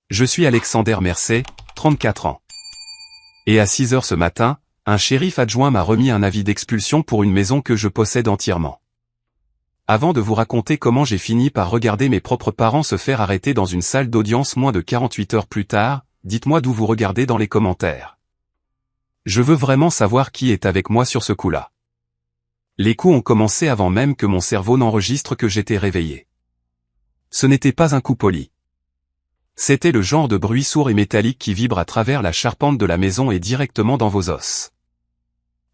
Je suis Alexander Mercé, 34 ans. Et à 6 heures ce matin, un shérif adjoint m'a remis un avis d'expulsion pour une maison que je possède entièrement. Avant de vous raconter comment j'ai fini par regarder mes propres parents se faire arrêter dans une salle d'audience moins de 48 heures plus tard, dites-moi d'où vous regardez dans les commentaires. Je veux vraiment savoir qui est avec moi sur ce coup-là. Les coups ont commencé avant même que mon cerveau n'enregistre que j'étais réveillé. Ce n'était pas un coup poli. C'était le genre de bruit sourd et métallique qui vibre à travers la charpente de la maison et directement dans vos os.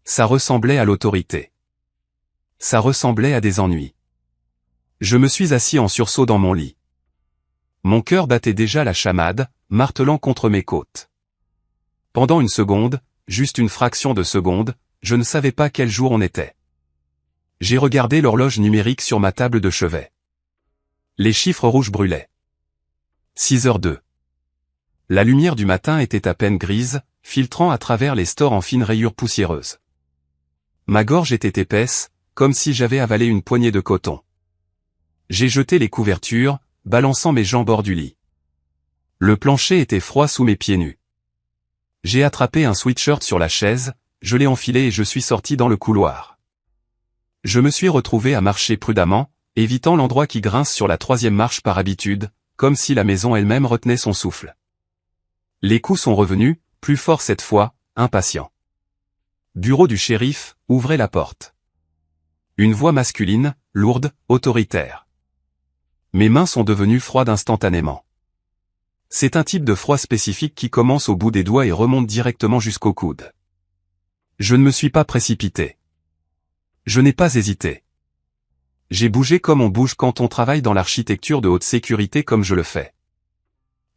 Ça ressemblait à l'autorité. Ça ressemblait à des ennuis. Je me suis assis en sursaut dans mon lit. Mon cœur battait déjà la chamade, martelant contre mes côtes. Pendant une seconde, juste une fraction de seconde, je ne savais pas quel jour on était. J'ai regardé l'horloge numérique sur ma table de chevet. Les chiffres rouges brûlaient. 6h02. La lumière du matin était à peine grise, filtrant à travers les stores en fines rayures poussiéreuses. Ma gorge était épaisse, comme si j'avais avalé une poignée de coton. J'ai jeté les couvertures, balançant mes jambes hors du lit. Le plancher était froid sous mes pieds nus. J'ai attrapé un sweatshirt sur la chaise, je l'ai enfilé et je suis sorti dans le couloir. Je me suis retrouvé à marcher prudemment, évitant l'endroit qui grince sur la 3e marche par habitude, comme si la maison elle-même retenait son souffle. Les coups sont revenus, plus forts cette fois, impatients. Bureau du shérif, ouvrez la porte. Une voix masculine, lourde, autoritaire. Mes mains sont devenues froides instantanément. C'est un type de froid spécifique qui commence au bout des doigts et remonte directement jusqu'au coude. Je ne me suis pas précipité. Je n'ai pas hésité. J'ai bougé comme on bouge quand on travaille dans l'architecture de haute sécurité comme je le fais.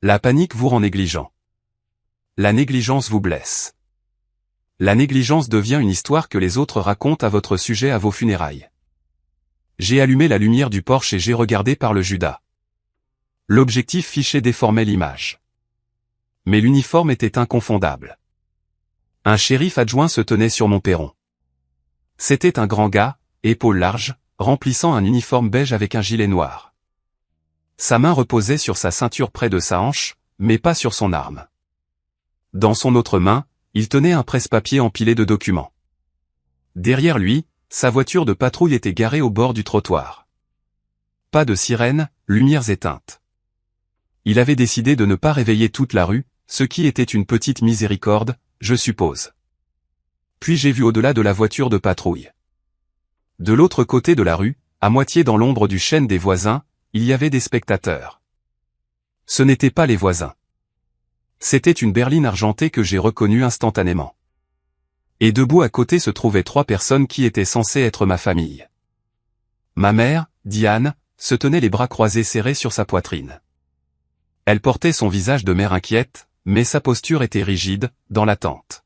La panique vous rend négligent. La négligence vous blesse. La négligence devient une histoire que les autres racontent à votre sujet à vos funérailles. J'ai allumé la lumière du porche et j'ai regardé par le Judas. L'objectif fiché déformait l'image. Mais l'uniforme était inconfondable. Un shérif adjoint se tenait sur mon perron. C'était un grand gars, épaules larges, remplissant un uniforme beige avec un gilet noir. Sa main reposait sur sa ceinture près de sa hanche, mais pas sur son arme. Dans son autre main, il tenait un presse-papier empilé de documents. Derrière lui, sa voiture de patrouille était garée au bord du trottoir. Pas de sirène, lumières éteintes. Il avait décidé de ne pas réveiller toute la rue, ce qui était une petite miséricorde, je suppose. Puis j'ai vu au-delà de la voiture de patrouille. De l'autre côté de la rue, à moitié dans l'ombre du chêne des voisins, il y avait des spectateurs. Ce n'étaient pas les voisins. C'était une berline argentée que j'ai reconnue instantanément. Et debout à côté se trouvaient 3 personnes qui étaient censées être ma famille. Ma mère, Diane, se tenait les bras croisés serrés sur sa poitrine. Elle portait son visage de mère inquiète, mais sa posture était rigide, dans l'attente.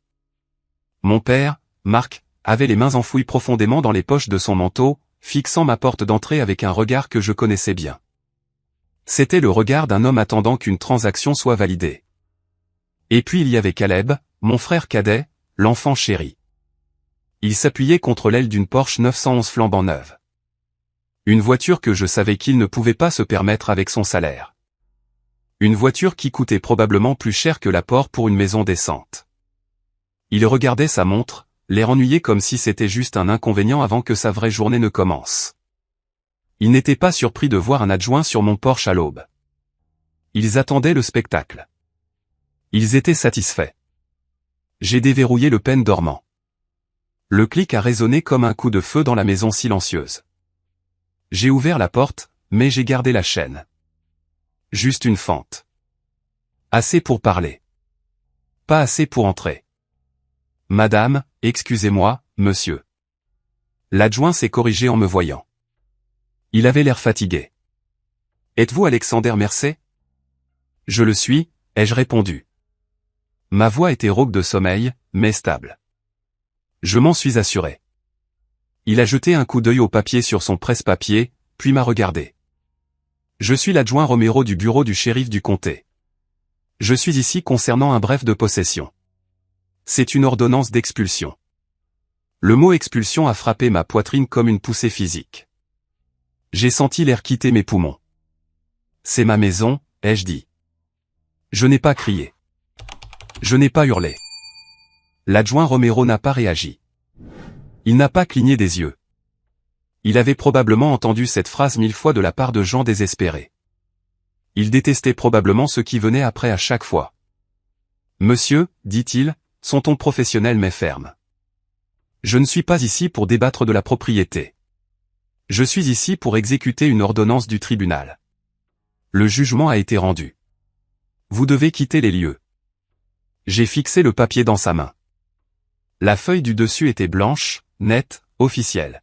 Mon père, Marc, avait les mains enfouies profondément dans les poches de son manteau, fixant ma porte d'entrée avec un regard que je connaissais bien. C'était le regard d'un homme attendant qu'une transaction soit validée. Et puis il y avait Caleb, mon frère cadet, l'enfant chéri. Il s'appuyait contre l'aile d'une Porsche 911 flambant neuve. Une voiture que je savais qu'il ne pouvait pas se permettre avec son salaire. Une voiture qui coûtait probablement plus cher que l'apport pour une maison décente. Il regardait sa montre, l'air ennuyé comme si c'était juste un inconvénient avant que sa vraie journée ne commence. Il n'était pas surpris de voir un adjoint sur mon Porsche à l'aube. Ils attendaient le spectacle. Ils étaient satisfaits. J'ai déverrouillé le pen dormant. Le clic a résonné comme un coup de feu dans la maison silencieuse. J'ai ouvert la porte, mais j'ai gardé la chaîne. Juste une fente. Assez pour parler. Pas assez pour entrer. Madame, excusez-moi, monsieur. L'adjoint s'est corrigé en me voyant. Il avait l'air fatigué. Êtes-vous Alexander Mercé? Je le suis, ai-je répondu. Ma voix était rauque de sommeil, mais stable. Je m'en suis assuré. Il a jeté un coup d'œil au papier sur son presse-papier, puis m'a regardé. Je suis l'adjoint Romero du bureau du shérif du comté. Je suis ici concernant un bref de possession. C'est une ordonnance d'expulsion. Le mot expulsion a frappé ma poitrine comme une poussée physique. J'ai senti l'air quitter mes poumons. C'est ma maison, ai-je dit. Je n'ai pas crié. Je n'ai pas hurlé. L'adjoint Romero n'a pas réagi. Il n'a pas cligné des yeux. Il avait probablement entendu cette phrase 1000 fois de la part de gens désespérés. Il détestait probablement ce qui venait après à chaque fois. Monsieur, dit-il, son ton professionnel mais ferme. Je ne suis pas ici pour débattre de la propriété. Je suis ici pour exécuter une ordonnance du tribunal. Le jugement a été rendu. Vous devez quitter les lieux. J'ai fixé le papier dans sa main. La feuille du dessus était blanche, nette, officielle.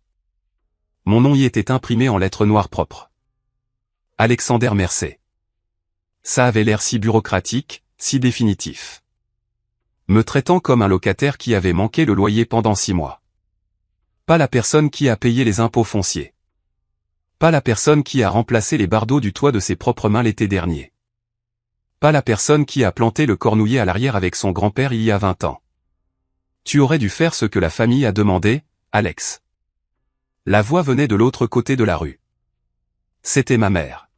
Mon nom y était imprimé en lettres noires propres. Alexander Mercé. Ça avait l'air si bureaucratique, si définitif. Me traitant comme un locataire qui avait manqué le loyer pendant 6 mois. Pas la personne qui a payé les impôts fonciers. Pas la personne qui a remplacé les bardeaux du toit de ses propres mains l'été dernier. Pas la personne qui a planté le cornouiller à l'arrière avec son grand-père il y a 20 ans. Tu aurais dû faire ce que la famille a demandé, Alex. La voix venait de l'autre côté de la rue. C'était ma mère.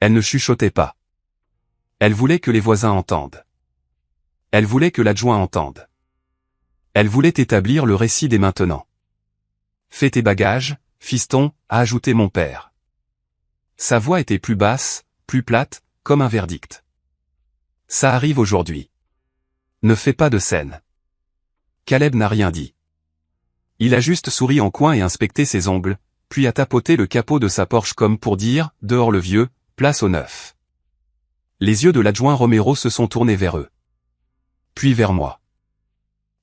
Elle ne chuchotait pas. Elle voulait que les voisins entendent. Elle voulait que l'adjoint entende. Elle voulait établir le récit dès maintenant. Fais tes bagages, fiston, a ajouté mon père. Sa voix était plus basse, plus plate, comme un verdict. Ça arrive aujourd'hui. Ne fais pas de scène. Caleb n'a rien dit. Il a juste souri en coin et inspecté ses ongles, puis a tapoté le capot de sa Porsche comme pour dire, dehors le vieux, place au neuf. Les yeux de l'adjoint Romero se sont tournés vers eux. Puis vers moi.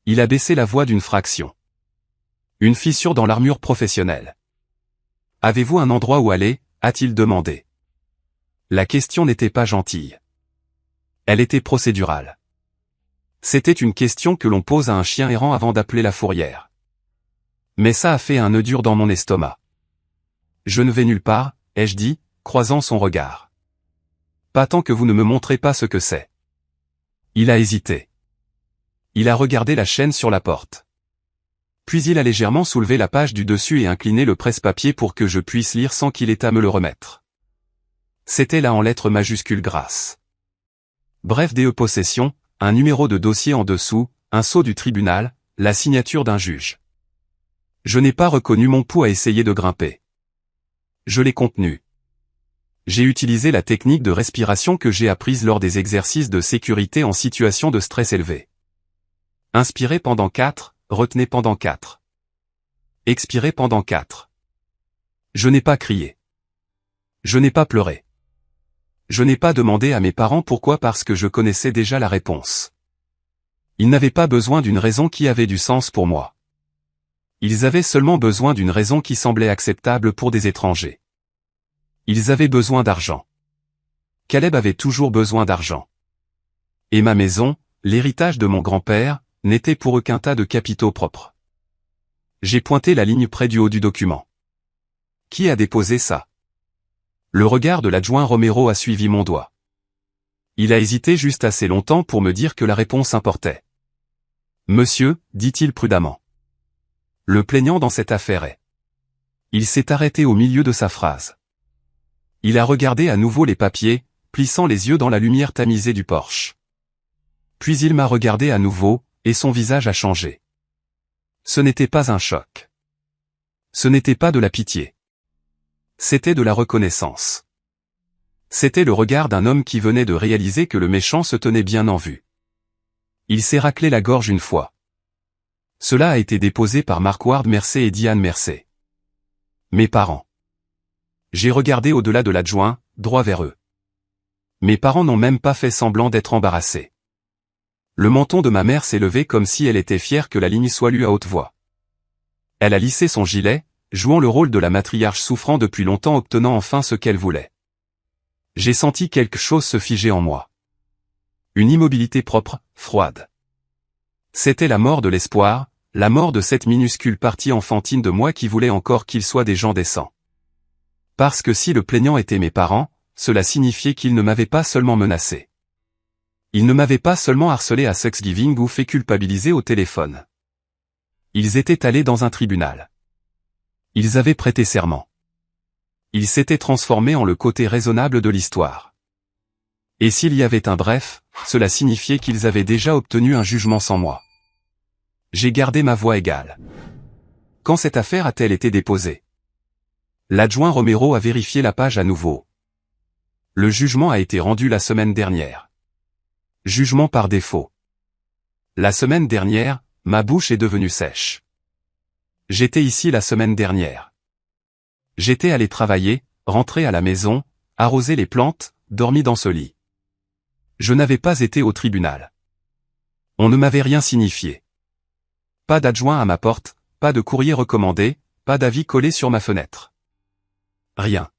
Il a baissé la voix d'une fraction. Une fissure dans l'armure professionnelle. Avez-vous un endroit où aller, a-t-il demandé. La question n'était pas gentille. Elle était procédurale. C'était une question que l'on pose à un chien errant avant d'appeler la fourrière. Mais ça a fait un nœud dur dans mon estomac. Je ne vais nulle part, ai-je dit, croisant son regard. Pas tant que vous ne me montrez pas ce que c'est. Il a hésité. Il a regardé la chaîne sur la porte. Puis il a légèrement soulevé la page du dessus et incliné le presse-papier pour que je puisse lire sans qu'il ait à me le remettre. C'était là en lettres majuscules grasses. Bref DE possession, un numéro de dossier en dessous, un sceau du tribunal, la signature d'un juge. Je n'ai pas reconnu mon pouls à essayer de grimper. Je l'ai contenu. J'ai utilisé la technique de respiration que j'ai apprise lors des exercices de sécurité en situation de stress élevé. Inspirez pendant 4, retenez pendant 4. Expirez pendant 4. Je n'ai pas crié. Je n'ai pas pleuré. Je n'ai pas demandé à mes parents pourquoi parce que je connaissais déjà la réponse. Ils n'avaient pas besoin d'une raison qui avait du sens pour moi. Ils avaient seulement besoin d'une raison qui semblait acceptable pour des étrangers. Ils avaient besoin d'argent. Caleb avait toujours besoin d'argent. Et ma maison, l'héritage de mon grand-père, n'était pour eux qu'un tas de capitaux propres. J'ai pointé la ligne près du haut du document. Qui a déposé ça? Le regard de l'adjoint Romero a suivi mon doigt. Il a hésité juste assez longtemps pour me dire que la réponse importait. Monsieur, dit-il prudemment. Le plaignant dans cette affaire est. Il s'est arrêté au milieu de sa phrase. Il a regardé à nouveau les papiers, plissant les yeux dans la lumière tamisée du porche. Puis il m'a regardé à nouveau, et son visage a changé. Ce n'était pas un choc. Ce n'était pas de la pitié. C'était de la reconnaissance. C'était le regard d'un homme qui venait de réaliser que le méchant se tenait bien en vue. Il s'est raclé la gorge une fois. Cela a été déposé par Marquard Mercé et Diane Mercé. Mes parents. J'ai regardé au-delà de l'adjoint, droit vers eux. Mes parents n'ont même pas fait semblant d'être embarrassés. Le menton de ma mère s'est levé comme si elle était fière que la ligne soit lue à haute voix. Elle a lissé son gilet, jouant le rôle de la matriarche souffrant depuis longtemps obtenant enfin ce qu'elle voulait. J'ai senti quelque chose se figer en moi. Une immobilité propre, froide. C'était la mort de l'espoir, la mort de cette minuscule partie enfantine de moi qui voulait encore qu'ils soient des gens décents. Parce que si le plaignant était mes parents, cela signifiait qu'ils ne m'avaient pas seulement menacé. Ils ne m'avaient pas seulement harcelé à Thanksgiving ou fait culpabiliser au téléphone. Ils étaient allés dans un tribunal. Ils avaient prêté serment. Ils s'étaient transformés en le côté raisonnable de l'histoire. Et s'il y avait un bref, cela signifiait qu'ils avaient déjà obtenu un jugement sans moi. J'ai gardé ma voix égale. Quand cette affaire a-t-elle été déposée? L'adjoint Romero a vérifié la page à nouveau. Le jugement a été rendu la semaine dernière. Jugement par défaut. La semaine dernière, ma bouche est devenue sèche. J'étais ici la semaine dernière. J'étais allé travailler, rentré à la maison, arroser les plantes, dormi dans ce lit. Je n'avais pas été au tribunal. On ne m'avait rien signifié. Pas d'adjoint à ma porte, pas de courrier recommandé, pas d'avis collé sur ma fenêtre. Rien.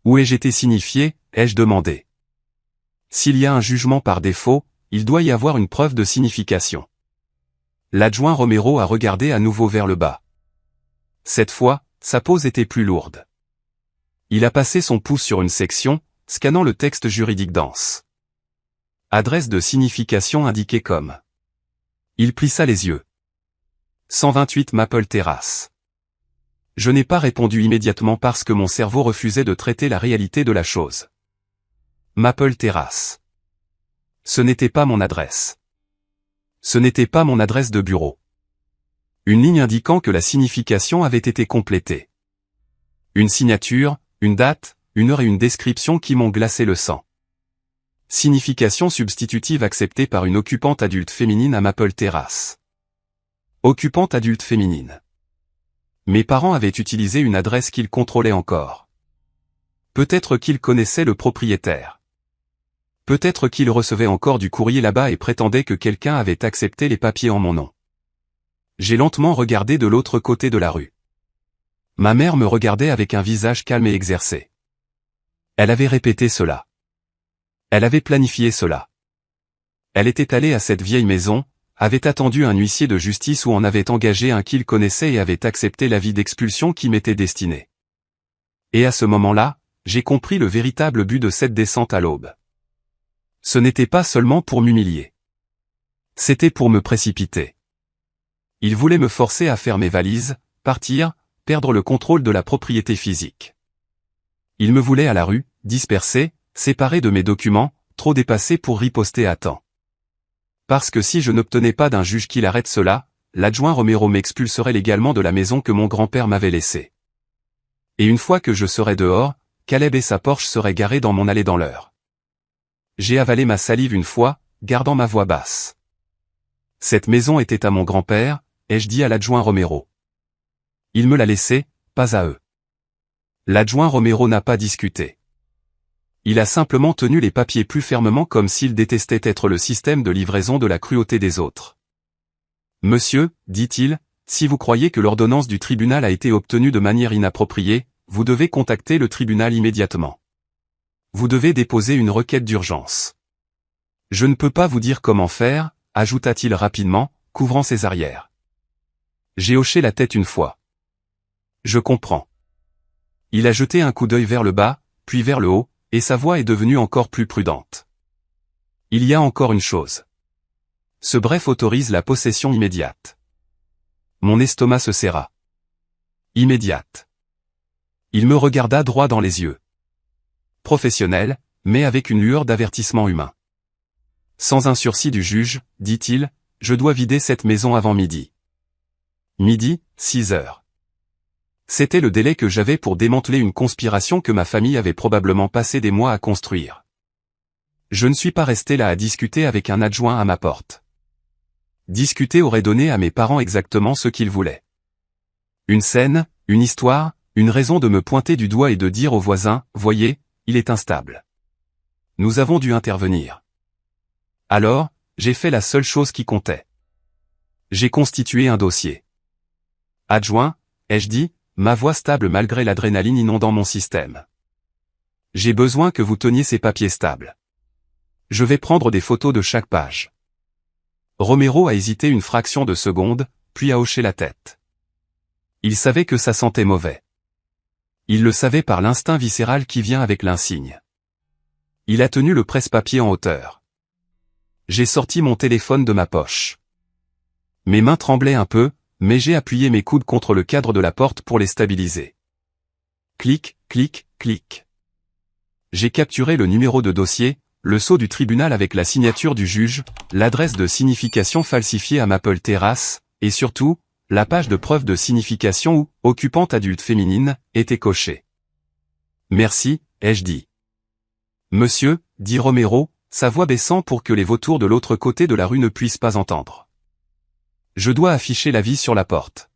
Où ai-je été signifié, ai-je demandé. S'il y a un jugement par défaut, il doit y avoir une preuve de signification. L'adjoint Romero a regardé à nouveau vers le bas. Cette fois, sa pose était plus lourde. Il a passé son pouce sur une section, scannant le texte juridique dense. Adresse de signification indiquée comme. Il plissa les yeux. 128 Maple Terrace. Je n'ai pas répondu immédiatement parce que mon cerveau refusait de traiter la réalité de la chose. Maple Terrace. Ce n'était pas mon adresse. Ce n'était pas mon adresse de bureau. Une ligne indiquant que la signification avait été complétée. Une signature, une date, une heure et une description qui m'ont glacé le sang. Signification substitutive acceptée par une occupante adulte féminine à Maple Terrace. Occupante adulte féminine. Mes parents avaient utilisé une adresse qu'ils contrôlaient encore. Peut-être qu'ils connaissaient le propriétaire. Peut-être qu'ils recevaient encore du courrier là-bas et prétendaient que quelqu'un avait accepté les papiers en mon nom. J'ai lentement regardé de l'autre côté de la rue. Ma mère me regardait avec un visage calme et exercé. Elle avait répété cela. Elle avait planifié cela. Elle était allée à cette vieille maison, avait attendu un huissier de justice ou en avait engagé un qu'il connaissait et avait accepté l'avis d'expulsion qui m'était destiné. Et à ce moment-là, j'ai compris le véritable but de cette descente à l'aube. Ce n'était pas seulement pour m'humilier. C'était pour me précipiter. Il voulait me forcer à faire mes valises, partir, perdre le contrôle de la propriété physique. Il me voulait à la rue, dispersé, séparé de mes documents, trop dépassé pour riposter à temps. Parce que si je n'obtenais pas d'un juge qu'il arrête cela, l'adjoint Romero m'expulserait légalement de la maison que mon grand-père m'avait laissée. Et une fois que je serais dehors, Caleb et sa Porsche seraient garés dans mon allée dans l'heure. J'ai avalé ma salive une fois, gardant ma voix basse. Cette maison était à mon grand-père, ai-je dit à l'adjoint Romero. Il me l'a laissée, pas à eux. L'adjoint Romero n'a pas discuté. Il a simplement tenu les papiers plus fermement comme s'il détestait être le système de livraison de la cruauté des autres. Monsieur, dit-il, si vous croyez que l'ordonnance du tribunal a été obtenue de manière inappropriée, vous devez contacter le tribunal immédiatement. Vous devez déposer une requête d'urgence. Je ne peux pas vous dire comment faire, ajouta-t-il rapidement, couvrant ses arrières. J'ai hoché la tête une fois. Je comprends. Il a jeté un coup d'œil vers le bas, puis vers le haut, et sa voix est devenue encore plus prudente. Il y a encore une chose. Ce bref autorise la possession immédiate. Mon estomac se serra. Immédiate. Il me regarda droit dans les yeux. Professionnel, mais avec une lueur d'avertissement humain. Sans un sursis du juge, dit-il, je dois vider cette maison avant midi. Midi, 6 heures. C'était le délai que j'avais pour démanteler une conspiration que ma famille avait probablement passé des mois à construire. Je ne suis pas resté là à discuter avec un adjoint à ma porte. Discuter aurait donné à mes parents exactement ce qu'ils voulaient. Une scène, une histoire, une raison de me pointer du doigt et de dire aux voisins, voyez, il est instable. Nous avons dû intervenir. Alors, j'ai fait la seule chose qui comptait. J'ai constitué un dossier. Adjoint, ai-je dit, ma voix stable malgré l'adrénaline inondant mon système. J'ai besoin que vous teniez ces papiers stables. Je vais prendre des photos de chaque page. Romero a hésité une fraction de seconde, puis a hoché la tête. Il savait que ça sentait mauvais. Il le savait par l'instinct viscéral qui vient avec l'insigne. Il a tenu le presse-papier en hauteur. J'ai sorti mon téléphone de ma poche. Mes mains tremblaient un peu, mais j'ai appuyé mes coudes contre le cadre de la porte pour les stabiliser. Clic, clic, clic. J'ai capturé le numéro de dossier, le sceau du tribunal avec la signature du juge, l'adresse de signification falsifiée à Maple Terrace, et surtout, la page de preuve de signification où « occupante adulte féminine » était cochée. « Merci », ai-je dit. « Monsieur », dit Romero, sa voix baissant pour que les vautours de l'autre côté de la rue ne puissent pas entendre. « Je dois afficher l'avis sur la porte.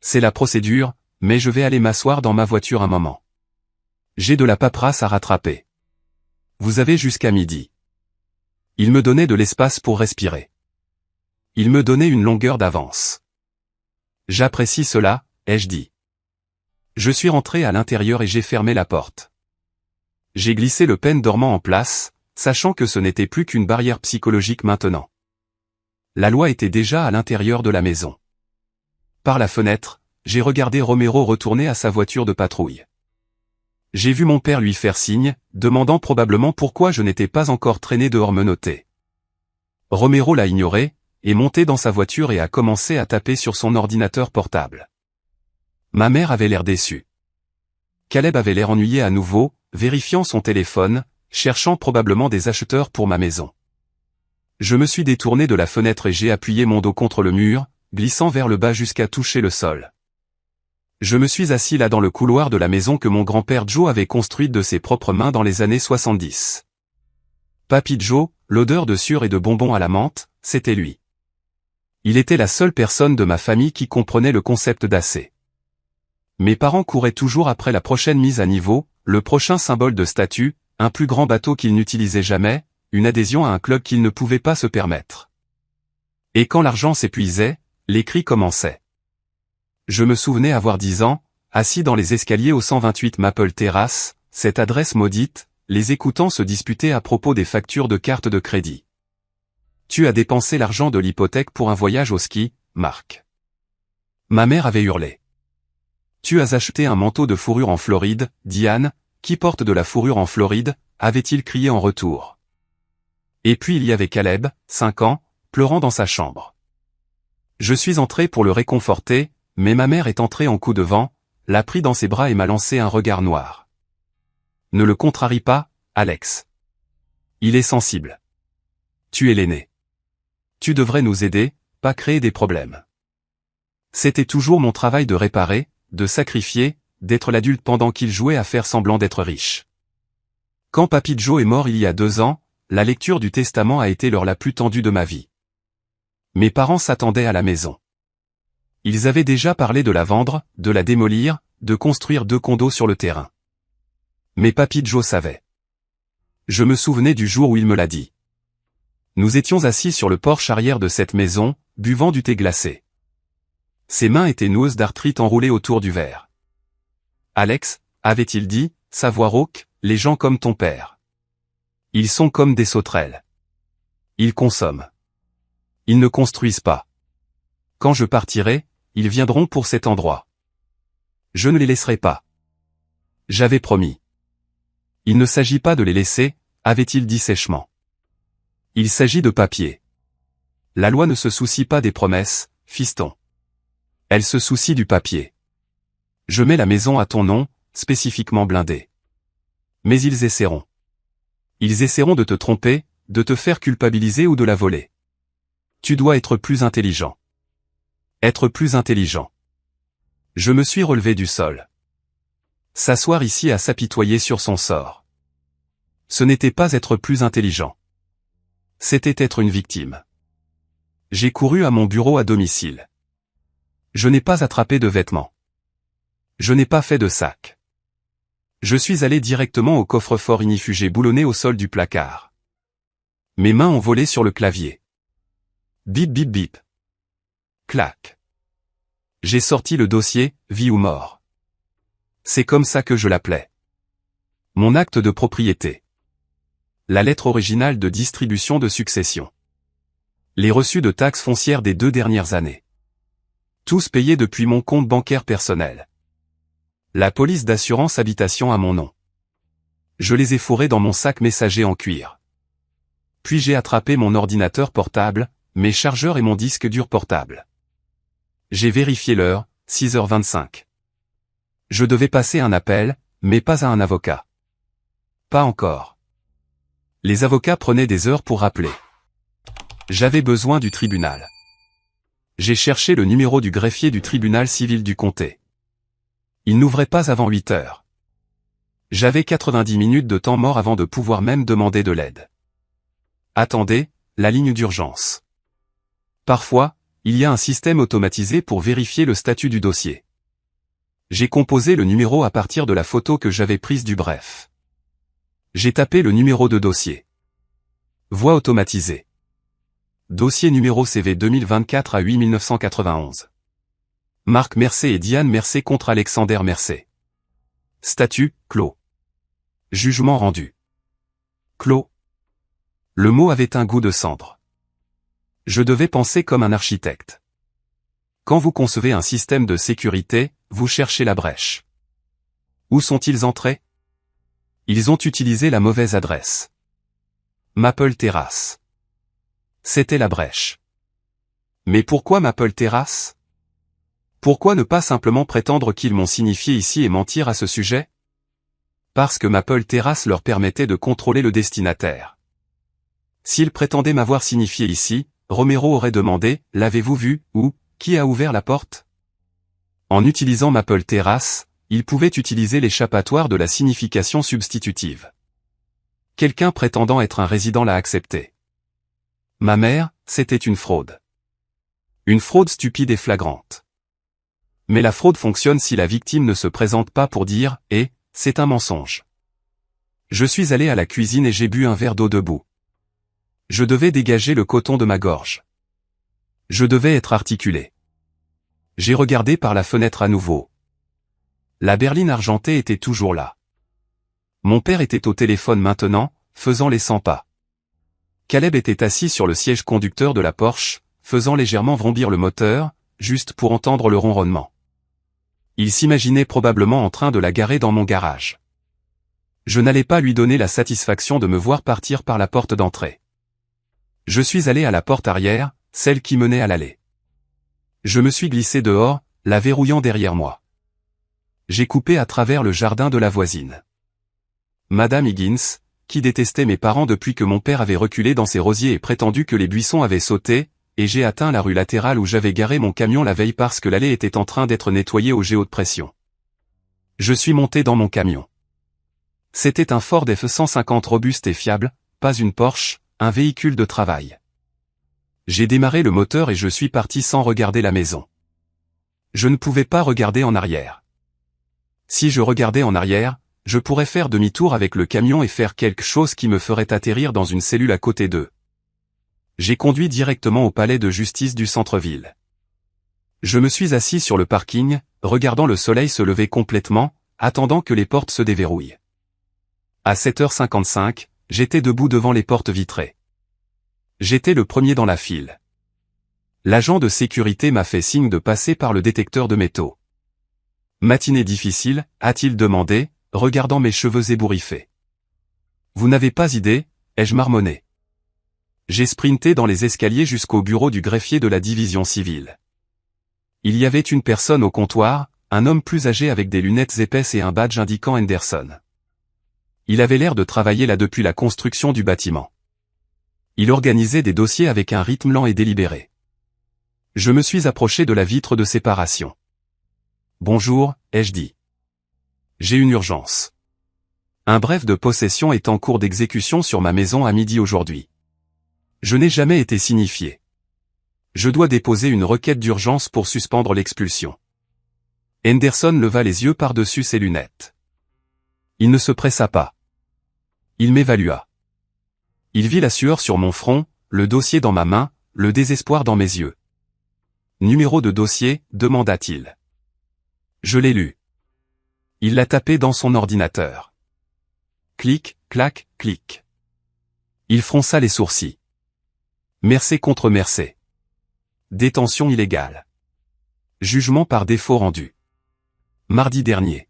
C'est la procédure, mais je vais aller m'asseoir dans ma voiture un moment. J'ai de la paperasse à rattraper. Vous avez jusqu'à midi. » Il me donnait de l'espace pour respirer. Il me donnait une longueur d'avance. « J'apprécie cela », ai-je dit. Je suis rentré à l'intérieur et j'ai fermé la porte. J'ai glissé le pêne dormant en place, sachant que ce n'était plus qu'une barrière psychologique maintenant. La loi était déjà à l'intérieur de la maison. Par la fenêtre, j'ai regardé Romero retourner à sa voiture de patrouille. J'ai vu mon père lui faire signe, demandant probablement pourquoi je n'étais pas encore traîné dehors menotté. Romero l'a ignoré, est monté dans sa voiture et a commencé à taper sur son ordinateur portable. Ma mère avait l'air déçue. Caleb avait l'air ennuyé à nouveau, vérifiant son téléphone, cherchant probablement des acheteurs pour ma maison. Je me suis détourné de la fenêtre et j'ai appuyé mon dos contre le mur, glissant vers le bas jusqu'à toucher le sol. Je me suis assis là dans le couloir de la maison que mon grand-père Joe avait construite de ses propres mains dans les années 70. Papy Joe, l'odeur de sueur et de bonbons à la menthe, c'était lui. Il était la seule personne de ma famille qui comprenait le concept d'AC. Mes parents couraient toujours après la prochaine mise à niveau, le prochain symbole de statut, un plus grand bateau qu'ils n'utilisaient jamais, une adhésion à un club qu'ils ne pouvaient pas se permettre. Et quand l'argent s'épuisait, les cris commençaient. Je me souvenais avoir 10 ans, assis dans les escaliers au 128 Maple Terrace, cette adresse maudite, les écoutant se disputer à propos des factures de carte de crédit. « Tu as dépensé l'argent de l'hypothèque pour un voyage au ski, Marc. » Ma mère avait hurlé. « Tu as acheté un manteau de fourrure en Floride, Diane, qui porte de la fourrure en Floride ?» avait-il crié en retour. Et puis il y avait Caleb, 5 ans, pleurant dans sa chambre. Je suis entré pour le réconforter, mais ma mère est entrée en coup de vent, l'a pris dans ses bras et m'a lancé un regard noir. « Ne le contrarie pas, Alex. Il est sensible. Tu es l'aîné. Tu devrais nous aider, pas créer des problèmes. » C'était toujours mon travail de réparer, de sacrifier, d'être l'adulte pendant qu'il jouait à faire semblant d'être riche. Quand Papy Joe est mort il y a 2 ans, la lecture du testament a été l'heure la plus tendue de ma vie. Mes parents s'attendaient à la maison. Ils avaient déjà parlé de la vendre, de la démolir, de construire 2 condos sur le terrain. Mais Papy Joe savait. Je me souvenais du jour où il me l'a dit. Nous étions assis sur le porche arrière de cette maison, buvant du thé glacé. Ses mains étaient noueuses d'arthrite enroulées autour du verre. « Alex, » avait-il dit, sa voix rauque, « les gens comme ton père. Ils sont comme des sauterelles. Ils consomment. Ils ne construisent pas. Quand je partirai, ils viendront pour cet endroit. Je ne les laisserai pas. J'avais promis. » Il ne s'agit pas de les laisser, avait-il dit sèchement. Il s'agit de papier. La loi ne se soucie pas des promesses, fiston. Elle se soucie du papier. Je mets la maison à ton nom, spécifiquement blindée. Mais ils essaieront. Ils essaieront de te tromper, de te faire culpabiliser ou de la voler. Tu dois être plus intelligent. Être plus intelligent. Je me suis relevé du sol. S'asseoir ici à s'apitoyer sur son sort. Ce n'était pas être plus intelligent. C'était être une victime. J'ai couru à mon bureau à domicile. Je n'ai pas attrapé de vêtements. Je n'ai pas fait de sac. Je suis allé directement au coffre-fort ignifugé boulonné au sol du placard. Mes mains ont volé sur le clavier. Bip bip bip. Clac. J'ai sorti le dossier, vie ou mort. C'est comme ça que je l'appelais. Mon acte de propriété. La lettre originale de distribution de succession. Les reçus de taxes foncières des 2 dernières années. Tous payés depuis mon compte bancaire personnel. La police d'assurance habitation à mon nom. Je les ai fourrés dans mon sac messager en cuir. Puis j'ai attrapé mon ordinateur portable, mes chargeurs et mon disque dur portable. J'ai vérifié l'heure, 6h25. Je devais passer un appel, mais pas à un avocat. Pas encore. Les avocats prenaient des heures pour rappeler. J'avais besoin du tribunal. J'ai cherché le numéro du greffier du tribunal civil du comté. Il n'ouvrait pas avant 8 heures. J'avais 90 minutes de temps mort avant de pouvoir même demander de l'aide. Attendez, la ligne d'urgence. Parfois, il y a un système automatisé pour vérifier le statut du dossier. J'ai composé le numéro à partir de la photo que j'avais prise du bref. J'ai tapé le numéro de dossier. Voix automatisée. Dossier numéro CV 2024 à 8 1991. Marc Mercé et Diane Mercé contre Alexander Mercé. Statut, clos. Jugement rendu. Clos. Le mot avait un goût de cendre. Je devais penser comme un architecte. Quand vous concevez un système de sécurité, vous cherchez la brèche. Où sont-ils entrés? Ils ont utilisé la mauvaise adresse. Maple Terrace. C'était la brèche. Mais pourquoi Maple Terrace? Pourquoi ne pas simplement prétendre qu'ils m'ont signifié ici et mentir à ce sujet? Parce que Maple Terrace leur permettait de contrôler le destinataire. S'ils prétendaient m'avoir signifié ici, Romero aurait demandé « L'avez-vous vu ?» ou « Qui a ouvert la porte ?» En utilisant Maple Terrace, ils pouvaient utiliser l'échappatoire de la signification substitutive. Quelqu'un prétendant être un résident l'a accepté. Ma mère, c'était une fraude. Une fraude stupide et flagrante. Mais la fraude fonctionne si la victime ne se présente pas pour dire « Eh, c'est un mensonge ». Je suis allé à la cuisine et j'ai bu un verre d'eau debout. Je devais dégager le coton de ma gorge. Je devais être articulé. J'ai regardé par la fenêtre à nouveau. La berline argentée était toujours là. Mon père était au téléphone maintenant, faisant les 100 pas. Caleb était assis sur le siège conducteur de la Porsche, faisant légèrement vrombir le moteur, juste pour entendre le ronronnement. Il s'imaginait probablement en train de la garer dans mon garage. Je n'allais pas lui donner la satisfaction de me voir partir par la porte d'entrée. Je suis allé à la porte arrière, celle qui menait à l'allée. Je me suis glissé dehors, la verrouillant derrière moi. J'ai coupé à travers le jardin de la voisine. Madame Higgins, qui détestait mes parents depuis que mon père avait reculé dans ses rosiers et prétendu que les buissons avaient sauté, et j'ai atteint la rue latérale où j'avais garé mon camion la veille parce que l'allée était en train d'être nettoyée au géo de pression. Je suis monté dans mon camion. C'était un Ford F-150 robuste et fiable, pas une Porsche, un véhicule de travail. J'ai démarré le moteur et je suis parti sans regarder la maison. Je ne pouvais pas regarder en arrière. Si je regardais en arrière, je pourrais faire demi-tour avec le camion et faire quelque chose qui me ferait atterrir dans une cellule à côté d'eux. J'ai conduit directement au palais de justice du centre-ville. Je me suis assis sur le parking, regardant le soleil se lever complètement, attendant que les portes se déverrouillent. À 7h55, j'étais debout devant les portes vitrées. J'étais le premier dans la file. L'agent de sécurité m'a fait signe de passer par le détecteur de métaux. Matinée difficile, a-t-il demandé, regardant mes cheveux ébouriffés. Vous n'avez pas idée, ai-je marmonné. J'ai sprinté dans les escaliers jusqu'au bureau du greffier de la division civile. Il y avait une personne au comptoir, un homme plus âgé avec des lunettes épaisses et un badge indiquant Henderson. Il avait l'air de travailler là depuis la construction du bâtiment. Il organisait des dossiers avec un rythme lent et délibéré. Je me suis approché de la vitre de séparation. Bonjour, ai-je dit. J'ai une urgence. Un bref de possession est en cours d'exécution sur ma maison à midi aujourd'hui. Je n'ai jamais été signifié. Je dois déposer une requête d'urgence pour suspendre l'expulsion. Henderson leva les yeux par-dessus ses lunettes. Il ne se pressa pas. Il m'évalua. Il vit la sueur sur mon front, le dossier dans ma main, le désespoir dans mes yeux. Numéro de dossier, demanda-t-il. Je l'ai lu. Il l'a tapé dans son ordinateur. Clic, clac, clic. Il fronça les sourcils. Mercé contre Mercé. Détention illégale. Jugement par défaut rendu. Mardi dernier.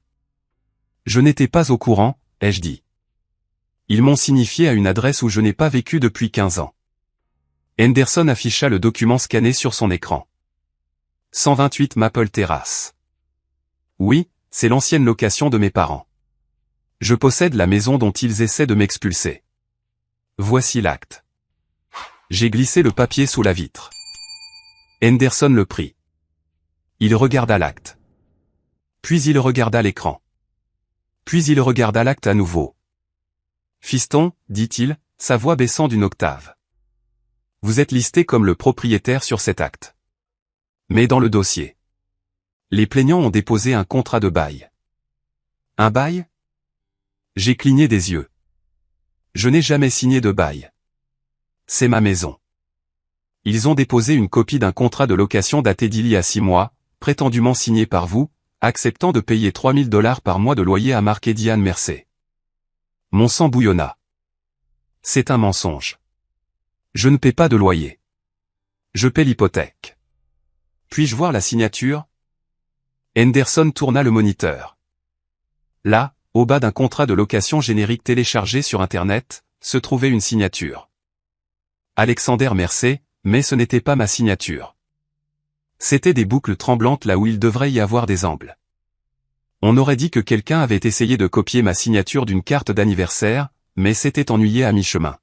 Je n'étais pas au courant, ai-je dit. Ils m'ont signifié à une adresse où je n'ai pas vécu depuis 15 ans. Henderson afficha le document scanné sur son écran. 128 Maple Terrace. Oui, c'est l'ancienne location de mes parents. Je possède la maison dont ils essaient de m'expulser. Voici l'acte. J'ai glissé le papier sous la vitre. Henderson le prit. Il regarda l'acte. Puis il regarda l'écran. Puis il regarda l'acte à nouveau. Fiston, dit-il, sa voix baissant d'une octave. Vous êtes listé comme le propriétaire sur cet acte. Mais dans le dossier, les plaignants ont déposé un contrat de bail. Un bail? J'ai cligné des yeux. Je n'ai jamais signé de bail. C'est ma maison. Ils ont déposé une copie d'un contrat de location daté d'il y a 6 mois, prétendument signé par vous, acceptant de payer 3 000 $ par mois de loyer à Mark et Diane Mersey. Mon sang bouillonna. C'est un mensonge. Je ne paie pas de loyer. Je paie l'hypothèque. Puis-je voir la signature? Henderson tourna le moniteur. Là, au bas d'un contrat de location générique téléchargé sur Internet, se trouvait une signature. Alexander Mersey, mais ce n'était pas ma signature. C'étaient des boucles tremblantes là où il devrait y avoir des angles. On aurait dit que quelqu'un avait essayé de copier ma signature d'une carte d'anniversaire, mais s'était ennuyé à mi-chemin.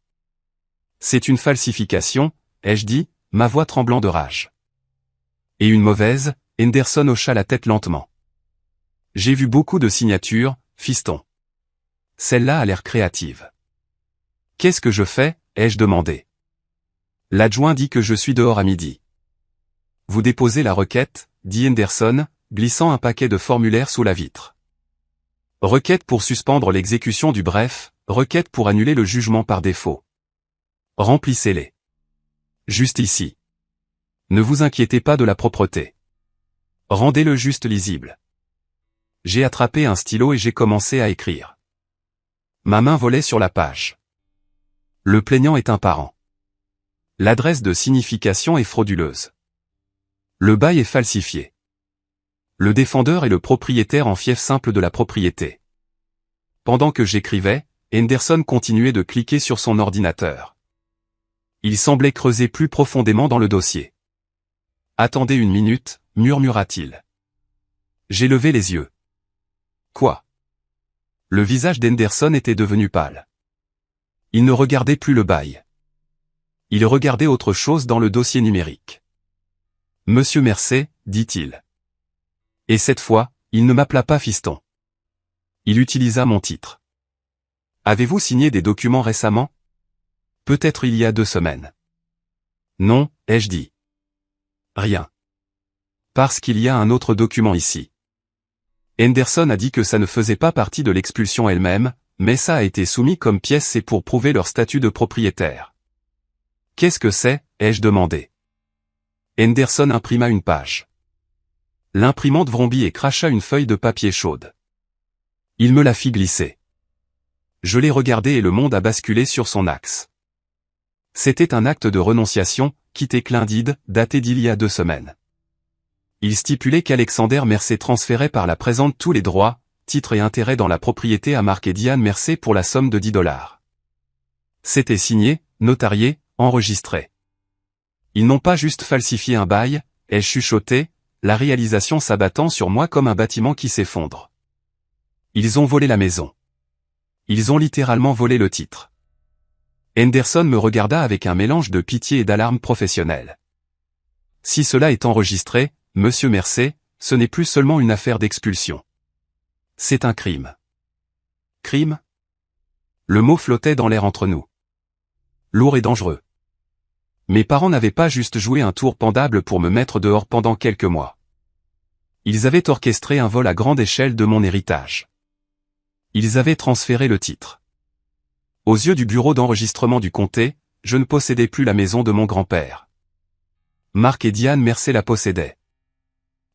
C'est une falsification, ai-je dit, ma voix tremblant de rage. Et une mauvaise? Henderson hocha la tête lentement. J'ai vu beaucoup de signatures, fiston. Celle-là a l'air créative. Qu'est-ce que je fais? Ai-je demandé. L'adjoint dit que je suis dehors à midi. Vous déposez la requête, dit Henderson, glissant un paquet de formulaires sous la vitre. Requête pour suspendre l'exécution du bref, requête pour annuler le jugement par défaut. Remplissez-les. Juste ici. Ne vous inquiétez pas de la propreté. Rendez-le juste lisible. J'ai attrapé un stylo et j'ai commencé à écrire. Ma main volait sur la page. Le plaignant est un parent. L'adresse de signification est frauduleuse. Le bail est falsifié. Le défendeur est le propriétaire en fief simple de la propriété. Pendant que j'écrivais, Henderson continuait de cliquer sur son ordinateur. Il semblait creuser plus profondément dans le dossier. Attendez une minute, murmura-t-il. J'ai levé les yeux. Quoi? Le visage d'Henderson était devenu pâle. Il ne regardait plus le bail. Il regardait autre chose dans le dossier numérique. Monsieur Mersey, dit-il. Et cette fois, il ne m'appela pas fiston. Il utilisa mon titre. Avez-vous signé des documents récemment? Peut-être il y a 2 semaines. Non, ai-je dit. Rien. Parce qu'il y a un autre document ici. Henderson a dit que ça ne faisait pas partie de l'expulsion elle-même, mais ça a été soumis comme pièce et pour prouver leur statut de propriétaire. Qu'est-ce que c'est? Ai-je demandé. Henderson imprima une page. L'imprimante vrombit et cracha une feuille de papier chaude. Il me la fit glisser. Je l'ai regardé et le monde a basculé sur son axe. C'était un acte de renonciation, quitté Clindide, daté d'il y a 2 semaines. Il stipulait qu'Alexander Mersey transférait par la présente tous les droits, titres et intérêts dans la propriété à Mark et Diane Mersey pour la somme de 10 $. C'était signé, notarié, enregistré. Ils n'ont pas juste falsifié un bail, ai-je chuchoté, la réalisation s'abattant sur moi comme un bâtiment qui s'effondre. Ils ont volé la maison. Ils ont littéralement volé le titre. Henderson me regarda avec un mélange de pitié et d'alarme professionnelle. Si cela est enregistré, Monsieur Mersey, ce n'est plus seulement une affaire d'expulsion. C'est un crime. Crime? Le mot flottait dans l'air entre nous. Lourd et dangereux. Mes parents n'avaient pas juste joué un tour pendable pour me mettre dehors pendant quelques mois. Ils avaient orchestré un vol à grande échelle de mon héritage. Ils avaient transféré le titre. Aux yeux du bureau d'enregistrement du comté, je ne possédais plus la maison de mon grand-père. Mark et Diane Mersey la possédaient.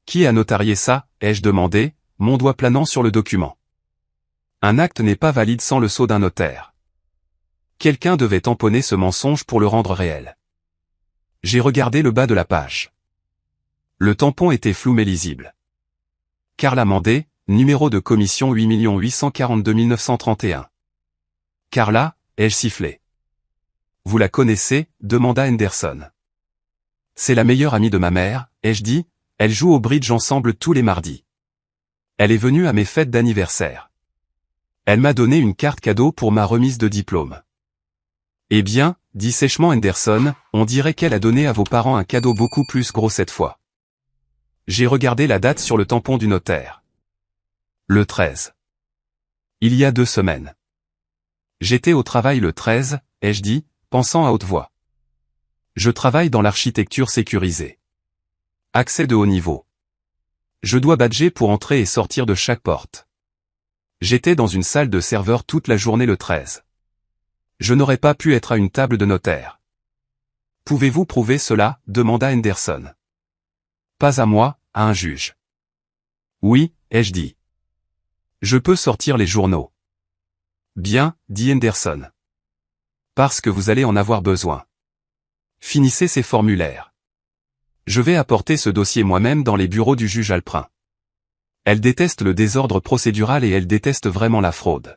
Qui a notarié ça? Ai-je demandé, mon doigt planant sur le document. Un acte n'est pas valide sans le sceau d'un notaire. Quelqu'un devait tamponner ce mensonge pour le rendre réel. J'ai regardé le bas de la page. Le tampon était flou mais lisible. Carla Mandé, numéro de commission 8 842 931. Carla, ai-je sifflé. Vous la connaissez? Demanda Henderson. C'est la meilleure amie de ma mère, ai-je dit, elle joue au bridge ensemble tous les mardis. Elle est venue à mes fêtes d'anniversaire. Elle m'a donné une carte cadeau pour ma remise de diplôme. Eh bien, dit sèchement Henderson, on dirait qu'elle a donné à vos parents un cadeau beaucoup plus gros cette fois. J'ai regardé la date sur le tampon du notaire. Le 13. Il y a 2 semaines. J'étais au travail le 13, ai-je dit, pensant à haute voix. Je travaille dans l'architecture sécurisée. Accès de haut niveau. Je dois badger pour entrer et sortir de chaque porte. J'étais dans une salle de serveur toute la journée le 13. Je n'aurais pas pu être à une table de notaire. Pouvez-vous prouver cela, demanda Henderson. Pas à moi, à un juge. Oui, ai-je dit. Je peux sortir les journaux. Bien, dit Henderson. Parce que vous allez en avoir besoin. Finissez ces formulaires. Je vais apporter ce dossier moi-même dans les bureaux du juge Alprin. Elle déteste le désordre procédural et elle déteste vraiment la fraude.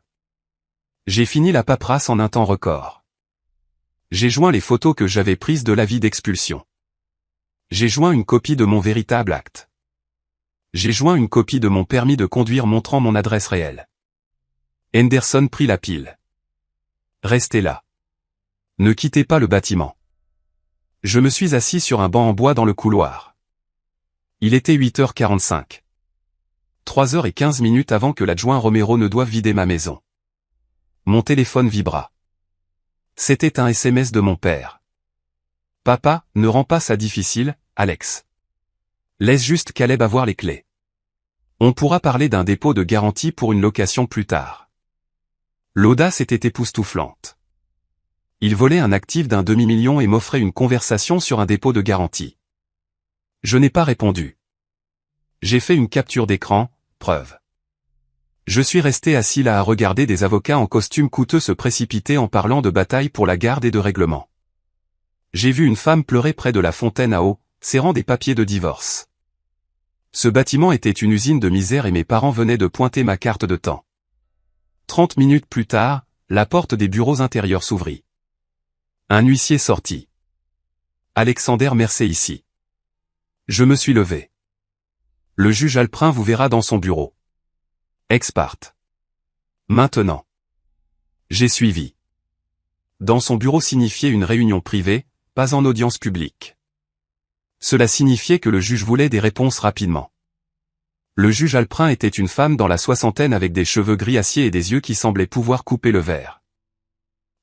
J'ai fini la paperasse en un temps record. J'ai joint les photos que j'avais prises de l'avis d'expulsion. J'ai joint une copie de mon véritable acte. J'ai joint une copie de mon permis de conduire montrant mon adresse réelle. Henderson prit la pile. Restez là. Ne quittez pas le bâtiment. Je me suis assis sur un banc en bois dans le couloir. Il était 8h45. 3h15 avant que l'adjoint Romero ne doive vider ma maison. Mon téléphone vibra. C'était un SMS de mon père. Papa, ne rends pas ça difficile, Alex. Laisse juste Caleb avoir les clés. On pourra parler d'un dépôt de garantie pour une location plus tard. L'audace était époustouflante. Il volait un actif d'1 demi-million et m'offrait une conversation sur un dépôt de garantie. Je n'ai pas répondu. J'ai fait une capture d'écran, preuve. Je suis resté assis là à regarder des avocats en costume coûteux se précipiter en parlant de bataille pour la garde et de règlement. J'ai vu une femme pleurer près de la fontaine à eau, serrant des papiers de divorce. Ce bâtiment était une usine de misère et mes parents venaient de pointer ma carte de temps. 30 minutes plus tard, la porte des bureaux intérieurs s'ouvrit. Un huissier sortit. Alexander Mercé ici. Je me suis levé. Le juge Alprin vous verra dans son bureau. Ex parte. Maintenant. J'ai suivi. Dans son bureau signifiait une réunion privée, pas en audience publique. Cela signifiait que le juge voulait des réponses rapidement. Le juge Alprin était une femme dans la soixantaine avec des cheveux gris acier et des yeux qui semblaient pouvoir couper le verre.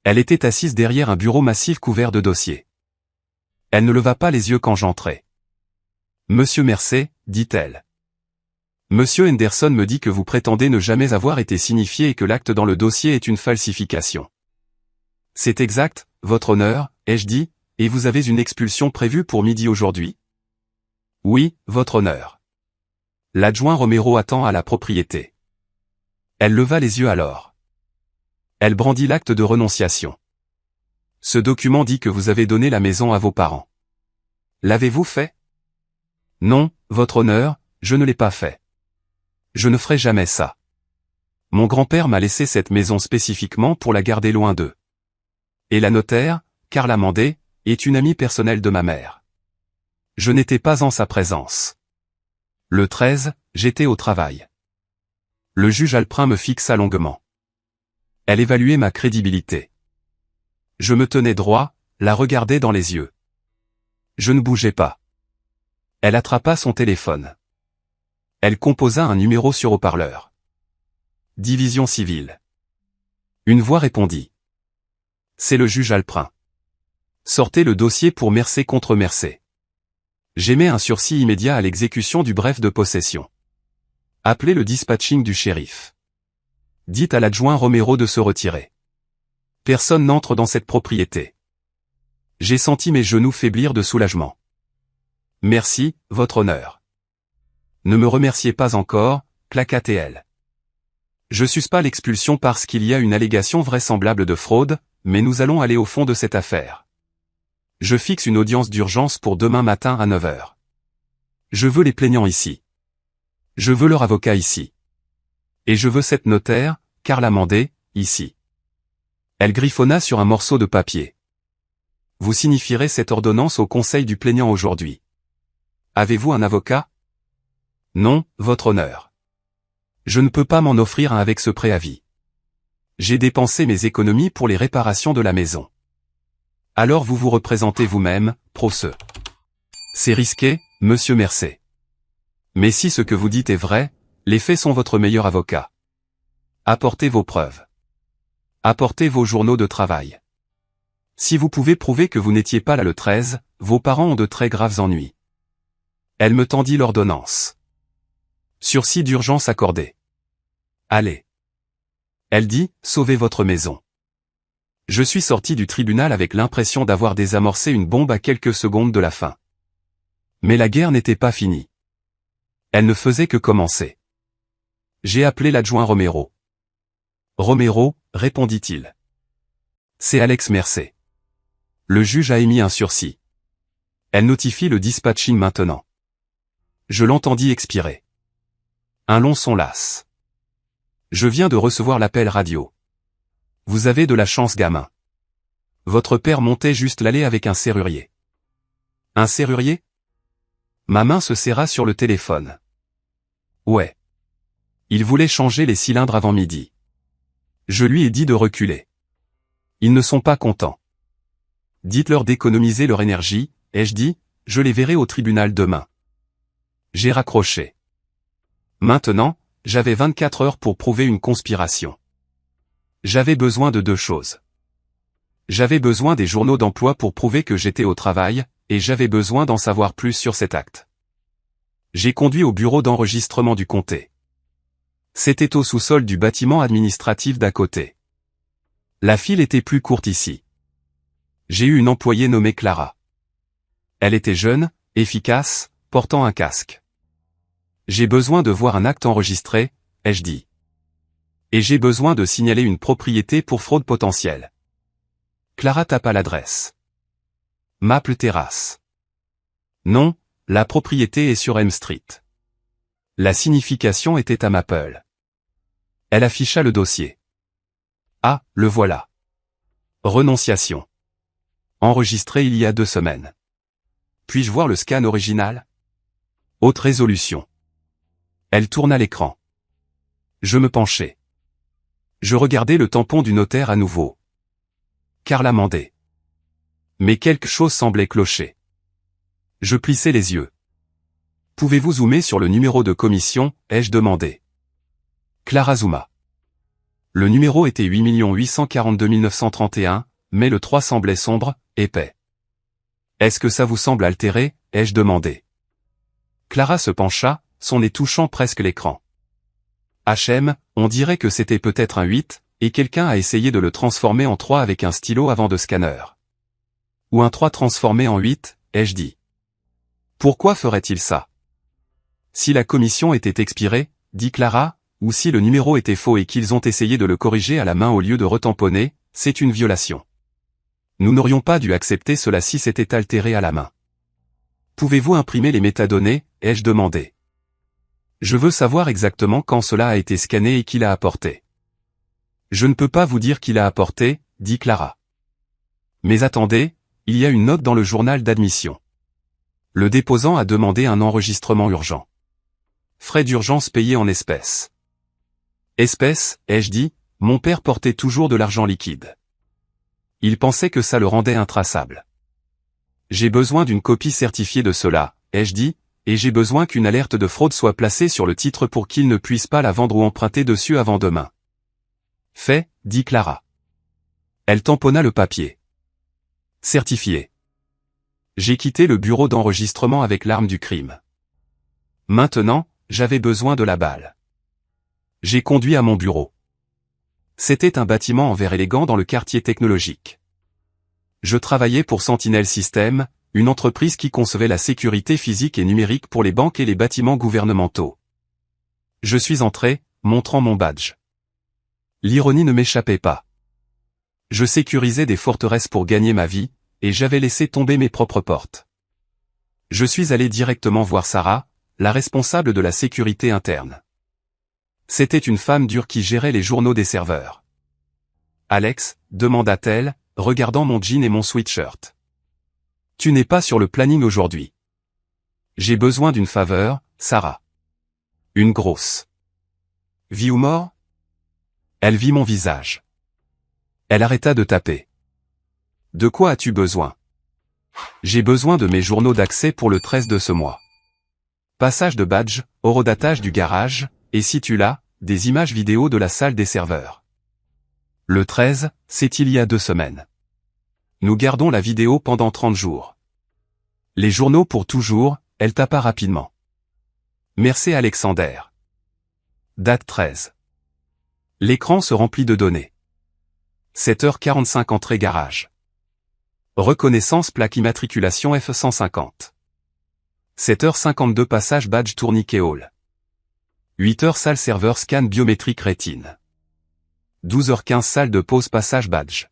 Elle était assise derrière un bureau massif couvert de dossiers. Elle ne leva pas les yeux quand j'entrai. Monsieur Mercé, dit-elle. Monsieur Henderson me dit que vous prétendez ne jamais avoir été signifié et que l'acte dans le dossier est une falsification. C'est exact, votre honneur, ai-je dit, et vous avez une expulsion prévue pour midi aujourd'hui? Oui, votre honneur. L'adjoint Romero attend à la propriété. Elle leva les yeux alors. Elle brandit l'acte de renonciation. Ce document dit que vous avez donné la maison à vos parents. L'avez-vous fait? Non, votre honneur, je ne l'ai pas fait. Je ne ferai jamais ça. Mon grand-père m'a laissé cette maison spécifiquement pour la garder loin d'eux. Et la notaire, Carla Mandé, est une amie personnelle de ma mère. Je n'étais pas en sa présence. Le 13, j'étais au travail. Le juge Alprin me fixa longuement. Elle évaluait ma crédibilité. Je me tenais droit, la regardais dans les yeux. Je ne bougeais pas. Elle attrapa son téléphone. Elle composa un numéro sur haut-parleur. Division civile. Une voix répondit. C'est le juge Alprin. Sortez le dossier pour Mercé contre Mercé. J'émets un sursis immédiat à l'exécution du bref de possession. Appelez le dispatching du shérif. Dites à l'adjoint Romero de se retirer. Personne n'entre dans cette propriété. J'ai senti mes genoux faiblir de soulagement. Merci, votre honneur. Ne me remerciez pas encore, claqua-t-elle. Je suce pas l'expulsion parce qu'il y a une allégation vraisemblable de fraude, mais nous allons aller au fond de cette affaire. Je fixe une audience d'urgence pour demain matin à 9h. Je veux les plaignants ici. Je veux leur avocat ici. Et je veux cette notaire, Carla Mandé, ici. Elle griffonna sur un morceau de papier. Vous signifierez cette ordonnance au conseil du plaignant aujourd'hui. Avez-vous un avocat? Non, votre honneur. Je ne peux pas m'en offrir un avec ce préavis. J'ai dépensé mes économies pour les réparations de la maison. Alors vous vous représentez vous-même, procès. C'est risqué, monsieur Mercier. Mais si ce que vous dites est vrai, les faits sont votre meilleur avocat. Apportez vos preuves. Apportez vos journaux de travail. Si vous pouvez prouver que vous n'étiez pas là le 13, vos parents ont de très graves ennuis. Elle me tendit l'ordonnance. Sursis d'urgence accordé. Allez. Elle dit, sauvez votre maison. Je suis sorti du tribunal avec l'impression d'avoir désamorcé une bombe à quelques secondes de la fin. Mais la guerre n'était pas finie. Elle ne faisait que commencer. J'ai appelé l'adjoint Romero. Romero, répondit-il. C'est Alex Mercier. Le juge a émis un sursis. Elle notifie le dispatching maintenant. Je l'entendis expirer. Un long son las. Je viens de recevoir l'appel radio. Vous avez de la chance, gamin. Votre père montait juste l'allée avec un serrurier. Un serrurier? Ma main se serra sur le téléphone. Ouais. Il voulait changer les cylindres avant midi. Je lui ai dit de reculer. Ils ne sont pas contents. Dites-leur d'économiser leur énergie, ai-je dit, je les verrai au tribunal demain. J'ai raccroché. Maintenant, j'avais 24 heures pour prouver une conspiration. J'avais besoin de deux choses. J'avais besoin des journaux d'emploi pour prouver que j'étais au travail, et j'avais besoin d'en savoir plus sur cet acte. J'ai conduit au bureau d'enregistrement du comté. C'était au sous-sol du bâtiment administratif d'à côté. La file était plus courte ici. J'ai eu une employée nommée Clara. Elle était jeune, efficace, portant un casque. J'ai besoin de voir un acte enregistré, ai-je dit. Et j'ai besoin de signaler une propriété pour fraude potentielle. Clara tapa l'adresse. Maple Terrace. Non, la propriété est sur M Street. La signification était à Maple. Elle afficha le dossier. Ah, le voilà. Renonciation. Enregistré il y a 2 semaines. Puis-je voir le scan original? Haute résolution. Elle tourna l'écran. Je me penchai. Je regardai le tampon du notaire à nouveau. Carla Mandé. Mais quelque chose semblait clocher. Je plissai les yeux. Pouvez-vous zoomer sur le numéro de commission, ai-je demandé. Clara zooma. Le numéro était 8 842 931, mais le 3 semblait sombre, épais. Est-ce que ça vous semble altéré, ai-je demandé. Clara se pencha, son nez touchant presque l'écran. HM, on dirait que c'était peut-être un 8, et quelqu'un a essayé de le transformer en 3 avec un stylo avant de scanner. Ou un 3 transformé en 8, ai-je dit. Pourquoi ferait-il ça? Si la commission était expirée, dit Clara, ou si le numéro était faux et qu'ils ont essayé de le corriger à la main au lieu de retamponner, c'est une violation. Nous n'aurions pas dû accepter cela si c'était altéré à la main. Pouvez-vous imprimer les métadonnées, ai-je demandé. Je veux savoir exactement quand cela a été scanné et qui l'a apporté. Je ne peux pas vous dire qui l'a apporté, dit Clara. Mais attendez, il y a une note dans le journal d'admission. Le déposant a demandé un enregistrement urgent. Frais d'urgence payés en espèces. Espèces, ai-je dit, mon père portait toujours de l'argent liquide. Il pensait que ça le rendait intraçable. J'ai besoin d'une copie certifiée de cela, ai-je dit, et j'ai besoin qu'une alerte de fraude soit placée sur le titre pour qu'il ne puisse pas la vendre ou emprunter dessus avant demain. Fait, dit Clara. Elle tamponna le papier. Certifié. J'ai quitté le bureau d'enregistrement avec l'arme du crime. Maintenant, j'avais besoin de la balle. J'ai conduit à mon bureau. C'était un bâtiment en verre élégant dans le quartier technologique. Je travaillais pour Sentinel Systems, une entreprise qui concevait la sécurité physique et numérique pour les banques et les bâtiments gouvernementaux. Je suis entré, montrant mon badge. L'ironie ne m'échappait pas. Je sécurisais des forteresses pour gagner ma vie, et j'avais laissé tomber mes propres portes. Je suis allé directement voir Sarah, la responsable de la sécurité interne. C'était une femme dure qui gérait les journaux des serveurs. Alex, demanda-t-elle, regardant mon jean et mon sweatshirt. Tu n'es pas sur le planning aujourd'hui. J'ai besoin d'une faveur, Sarah. Une grosse. Vie ou mort? Elle vit mon visage. Elle arrêta de taper. De quoi as-tu besoin? J'ai besoin de mes journaux d'accès pour le 13 de ce mois. Passage de badge, horodatage du garage, et si tu l'as, des images vidéo de la salle des serveurs. Le 13, c'est il y a 2 semaines. Nous gardons la vidéo pendant 30 jours. Les journaux pour toujours, elle tapa rapidement. Merci Alexander. Date 13. L'écran se remplit de données. 7h45 entrée garage. Reconnaissance plaque immatriculation F150. 7h52 passage badge tourniquet hall. 8h salle serveur scan biométrique rétine. 12h15 salle de pause passage badge.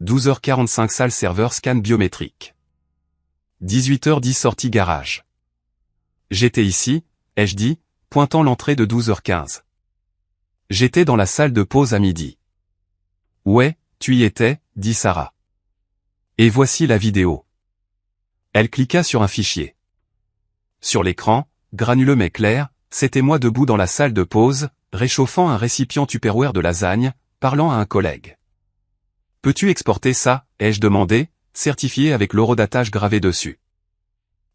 12h45 salle serveur scan biométrique. 18h10 sortie garage. J'étais ici, ai-je dit, pointant l'entrée de 12h15. J'étais dans la salle de pause à midi. Ouais, tu y étais, dit Sarah. Et voici la vidéo. Elle cliqua sur un fichier. Sur l'écran, granuleux mais clair, c'était moi debout dans la salle de pause, réchauffant un récipient Tupperware de lasagne, parlant à un collègue. Peux-tu exporter ça, ai-je demandé, certifié avec l'horodatage gravé dessus.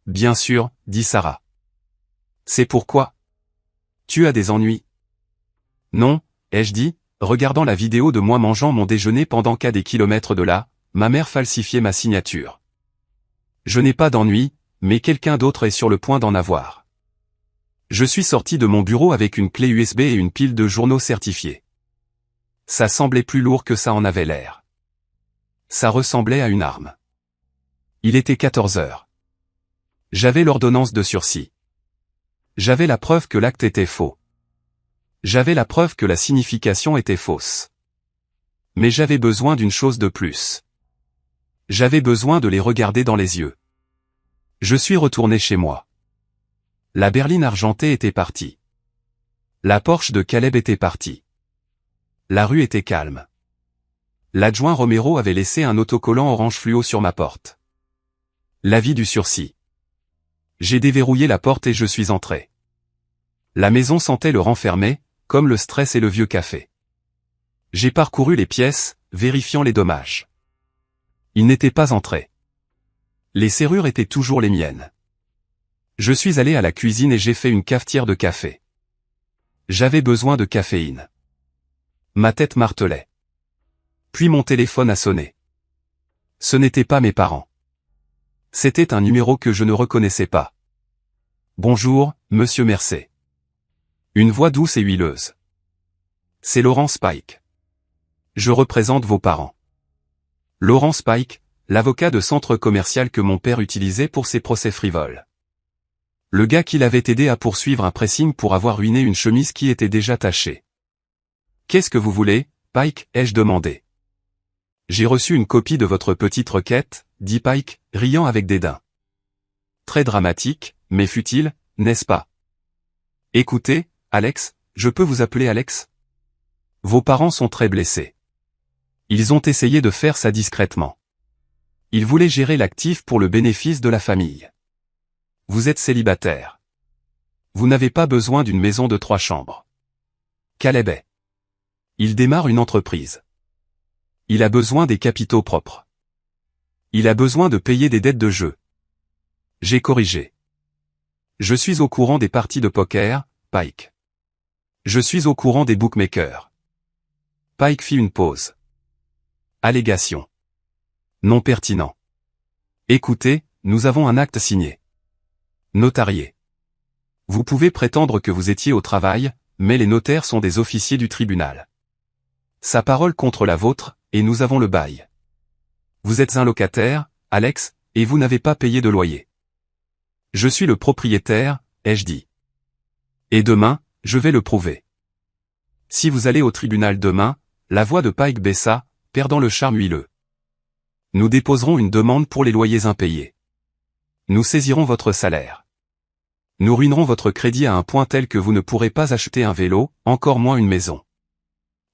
Bien sûr, dit Sarah. C'est pourquoi? Tu as des ennuis? Non, ai-je dit, regardant la vidéo de moi mangeant mon déjeuner pendant qu'à des kilomètres de là, ma mère falsifiait ma signature. Je n'ai pas d'ennui, mais quelqu'un d'autre est sur le point d'en avoir. Je suis sorti de mon bureau avec une clé USB et une pile de journaux certifiés. Ça semblait plus lourd que ça en avait l'air. Ça ressemblait à une arme. Il était 14 heures. J'avais l'ordonnance de sursis. J'avais la preuve que l'acte était faux. J'avais la preuve que la signification était fausse. Mais j'avais besoin d'une chose de plus. J'avais besoin de les regarder dans les yeux. Je suis retourné chez moi. La berline argentée était partie. La Porsche de Caleb était partie. La rue était calme. L'adjoint Romero avait laissé un autocollant orange fluo sur ma porte. L'avis du sursis. J'ai déverrouillé la porte et je suis entré. La maison sentait le renfermé, comme le stress et le vieux café. J'ai parcouru les pièces, vérifiant les dommages. Il n'était pas entré. Les serrures étaient toujours les miennes. Je suis allé à la cuisine et j'ai fait une cafetière de café. J'avais besoin de caféine. Ma tête martelait. Puis mon téléphone a sonné. Ce n'étaient pas mes parents. C'était un numéro que je ne reconnaissais pas. Bonjour, monsieur Mercé. Une voix douce et huileuse. C'est Laurent Spike. Je représente vos parents. Laurent Spike, l'avocat de centre commercial que mon père utilisait pour ses procès frivoles. Le gars qui l'avait aidé à poursuivre un pressing pour avoir ruiné une chemise qui était déjà tachée. Qu'est-ce que vous voulez, Pike, ai-je demandé. J'ai reçu une copie de votre petite requête, dit Pike, riant avec dédain. Très dramatique, mais futile, n'est-ce pas? Écoutez, Alex, je peux vous appeler Alex? Vos parents sont très blessés. Ils ont essayé de faire ça discrètement. Ils voulaient gérer l'actif pour le bénéfice de la famille. Vous êtes célibataire. Vous n'avez pas besoin d'une maison de 3 chambres. Caleb est. Il démarre une entreprise. Il a besoin des capitaux propres. Il a besoin de payer des dettes de jeu. J'ai corrigé. Je suis au courant des parties de poker, Pike. Je suis au courant des bookmakers. Pike fit une pause. Allégation. Non pertinent. Écoutez, nous avons un acte signé. Notarié. Vous pouvez prétendre que vous étiez au travail, mais les notaires sont des officiers du tribunal. Sa parole contre la vôtre, et nous avons le bail. Vous êtes un locataire, Alex, et vous n'avez pas payé de loyer. Je suis le propriétaire, ai-je dit. Et demain, je vais le prouver. Si vous allez au tribunal demain, la voix de Pike baissa, perdant le charme huileux. Nous déposerons une demande pour les loyers impayés. Nous saisirons votre salaire. Nous ruinerons votre crédit à un point tel que vous ne pourrez pas acheter un vélo, encore moins une maison.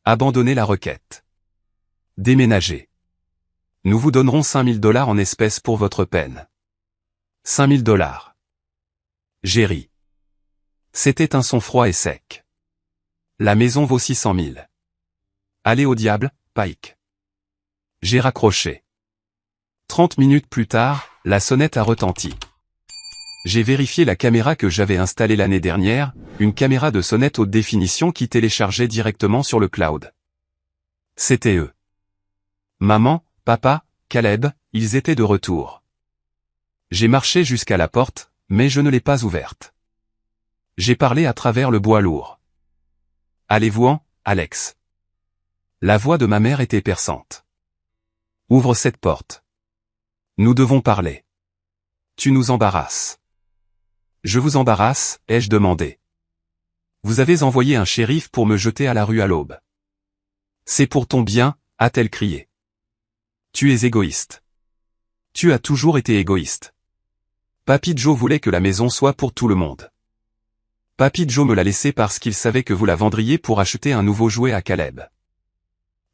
Abandonnez la requête. Déménagez. Nous vous donnerons 5 000 $ en espèces pour votre peine. 5 000 $. J'ai ri. C'était un son froid et sec. La maison vaut 600 000. Allez au diable, Pike. J'ai raccroché. 30 minutes plus tard, la sonnette a retenti. J'ai vérifié la caméra que j'avais installée l'année dernière, une caméra de sonnette haute définition qui téléchargeait directement sur le cloud. C'était eux. Maman, papa, Caleb, ils étaient de retour. J'ai marché jusqu'à la porte, mais je ne l'ai pas ouverte. J'ai parlé à travers le bois lourd. Allez-vous-en, Alex. La voix de ma mère était perçante. Ouvre cette porte. Nous devons parler. Tu nous embarrasses. Je vous embarrasse, ai-je demandé. Vous avez envoyé un shérif pour me jeter à la rue à l'aube. C'est pour ton bien, a-t-elle crié. Tu es égoïste. Tu as toujours été égoïste. Papy Joe voulait que la maison soit pour tout le monde. Papy Joe me l'a laissée parce qu'il savait que vous la vendriez pour acheter un nouveau jouet à Caleb.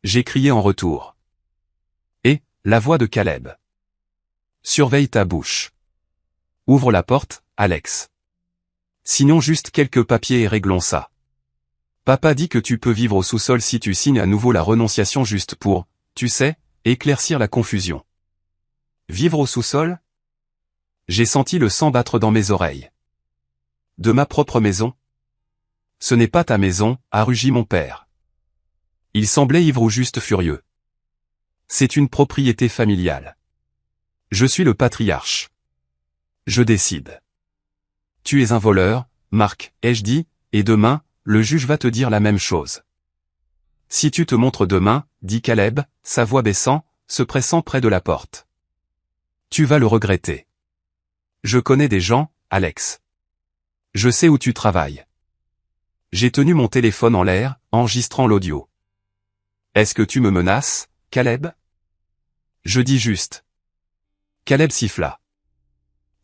J'ai crié en retour. Et, la voix de Caleb. Surveille ta bouche. Ouvre la porte, Alex. Signons juste quelques papiers et réglons ça. Papa dit que tu peux vivre au sous-sol si tu signes à nouveau la renonciation juste pour, tu sais, éclaircir la confusion. Vivre au sous-sol? J'ai senti le sang battre dans mes oreilles. De ma propre maison? Ce n'est pas ta maison, a rugi mon père. Il semblait ivre ou juste furieux. C'est une propriété familiale. Je suis le patriarche. Je décide. Tu es un voleur, Marc, ai-je dit, et demain, le juge va te dire la même chose. Si tu te montres demain, dit Caleb, sa voix baissant, se pressant près de la porte. Tu vas le regretter. Je connais des gens, Alex. Je sais où tu travailles. J'ai tenu mon téléphone en l'air, enregistrant l'audio. Est-ce que tu me menaces, Caleb? Je dis juste. Caleb siffla.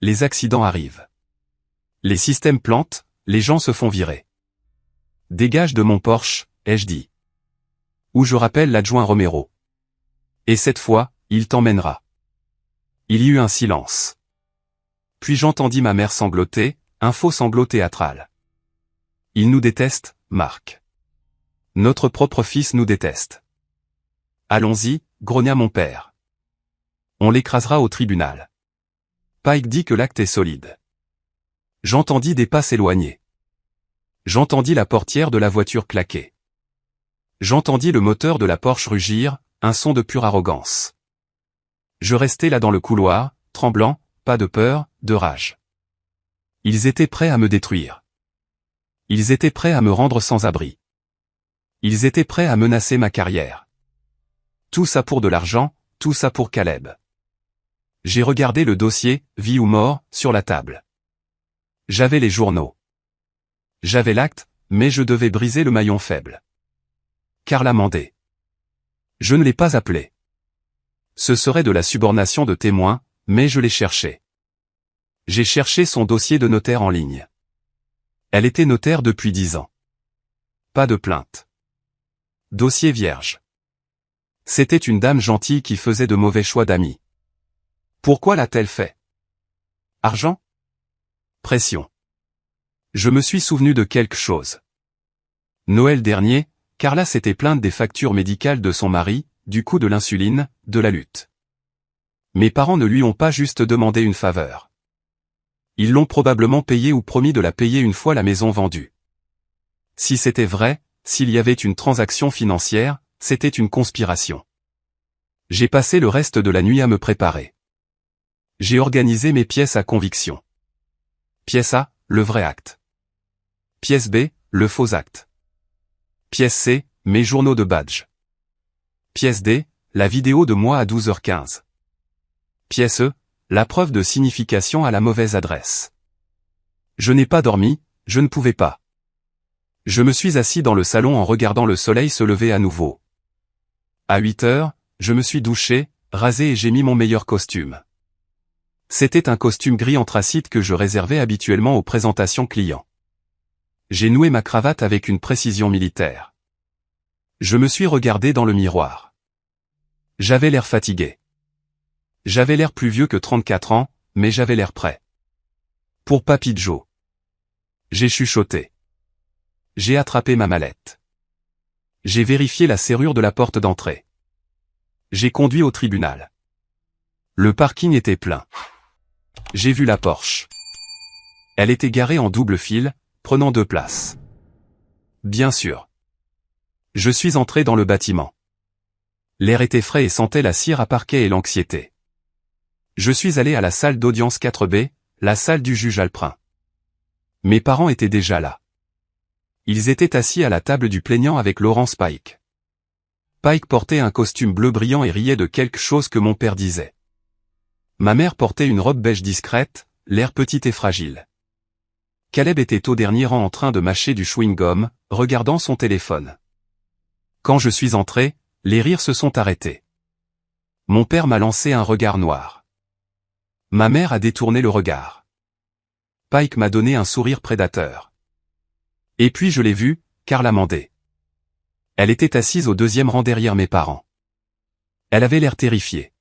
Les accidents arrivent. Les systèmes plantent, les gens se font virer. Dégage de mon Porsche, ai-je dit. Ou je rappelle l'adjoint Romero. Et cette fois, il t'emmènera. Il y eut un silence. Puis j'entendis ma mère sangloter, un faux sanglot théâtral. Il nous déteste, Marc. Notre propre fils nous déteste. Allons-y, grogna mon père. On l'écrasera au tribunal. Pike dit que l'acte est solide. J'entendis des pas s'éloigner. J'entendis la portière de la voiture claquer. J'entendis le moteur de la Porsche rugir, un son de pure arrogance. Je restai là dans le couloir, tremblant, pas de peur, de rage. Ils étaient prêts à me détruire. Ils étaient prêts à me rendre sans abri. Ils étaient prêts à menacer ma carrière. Tout ça pour de l'argent, tout ça pour Caleb. J'ai regardé le dossier, vie ou mort, sur la table. J'avais les journaux. J'avais l'acte, mais je devais briser le maillon faible. Carla Mandé. Je ne l'ai pas appelé. Ce serait de la subornation de témoin, mais je l'ai cherché. J'ai cherché son dossier de notaire en ligne. Elle était notaire depuis 10 ans. Pas de plainte. Dossier vierge. C'était une dame gentille qui faisait de mauvais choix d'amis. Pourquoi l'a-t-elle fait? Argent? Pression. Je me suis souvenu de quelque chose. Noël dernier, Carla s'était plainte des factures médicales de son mari, du coût de l'insuline, de la lutte. Mes parents ne lui ont pas juste demandé une faveur. Ils l'ont probablement payé ou promis de la payer une fois la maison vendue. Si c'était vrai, s'il y avait une transaction financière, c'était une conspiration. J'ai passé le reste de la nuit à me préparer. J'ai organisé mes pièces à conviction. Pièce A, le vrai acte. Pièce B, le faux acte. Pièce C, mes journaux de badge. Pièce D, la vidéo de moi à 12h15. Pièce E, la preuve de signification à la mauvaise adresse. Je n'ai pas dormi, je ne pouvais pas. Je me suis assis dans le salon en regardant le soleil se lever à nouveau. À 8 heures, je me suis douché, rasé et j'ai mis mon meilleur costume. C'était un costume gris anthracite que je réservais habituellement aux présentations clients. J'ai noué ma cravate avec une précision militaire. Je me suis regardé dans le miroir. J'avais l'air fatigué. J'avais l'air plus vieux que 34 ans, mais j'avais l'air prêt. Pour Papy Joe. J'ai chuchoté. J'ai attrapé ma mallette. J'ai vérifié la serrure de la porte d'entrée. J'ai conduit au tribunal. Le parking était plein. J'ai vu la Porsche. Elle était garée en double file, prenant 2 places. Bien sûr. Je suis entré dans le bâtiment. L'air était frais et sentait la cire à parquet et l'anxiété. Je suis allé à la salle d'audience 4B, la salle du juge Alprin. Mes parents étaient déjà là. Ils étaient assis à la table du plaignant avec Laurence Pike. Pike portait un costume bleu brillant et riait de quelque chose que mon père disait. Ma mère portait une robe beige discrète, l'air petite et fragile. Caleb était au dernier rang en train de mâcher du chewing-gum, regardant son téléphone. Quand je suis entré, les rires se sont arrêtés. Mon père m'a lancé un regard noir. Ma mère a détourné le regard. Pike m'a donné un sourire prédateur. Et puis je l'ai vue, Carla Mandé. Elle était assise au 2e rang derrière mes parents. Elle avait l'air terrifiée.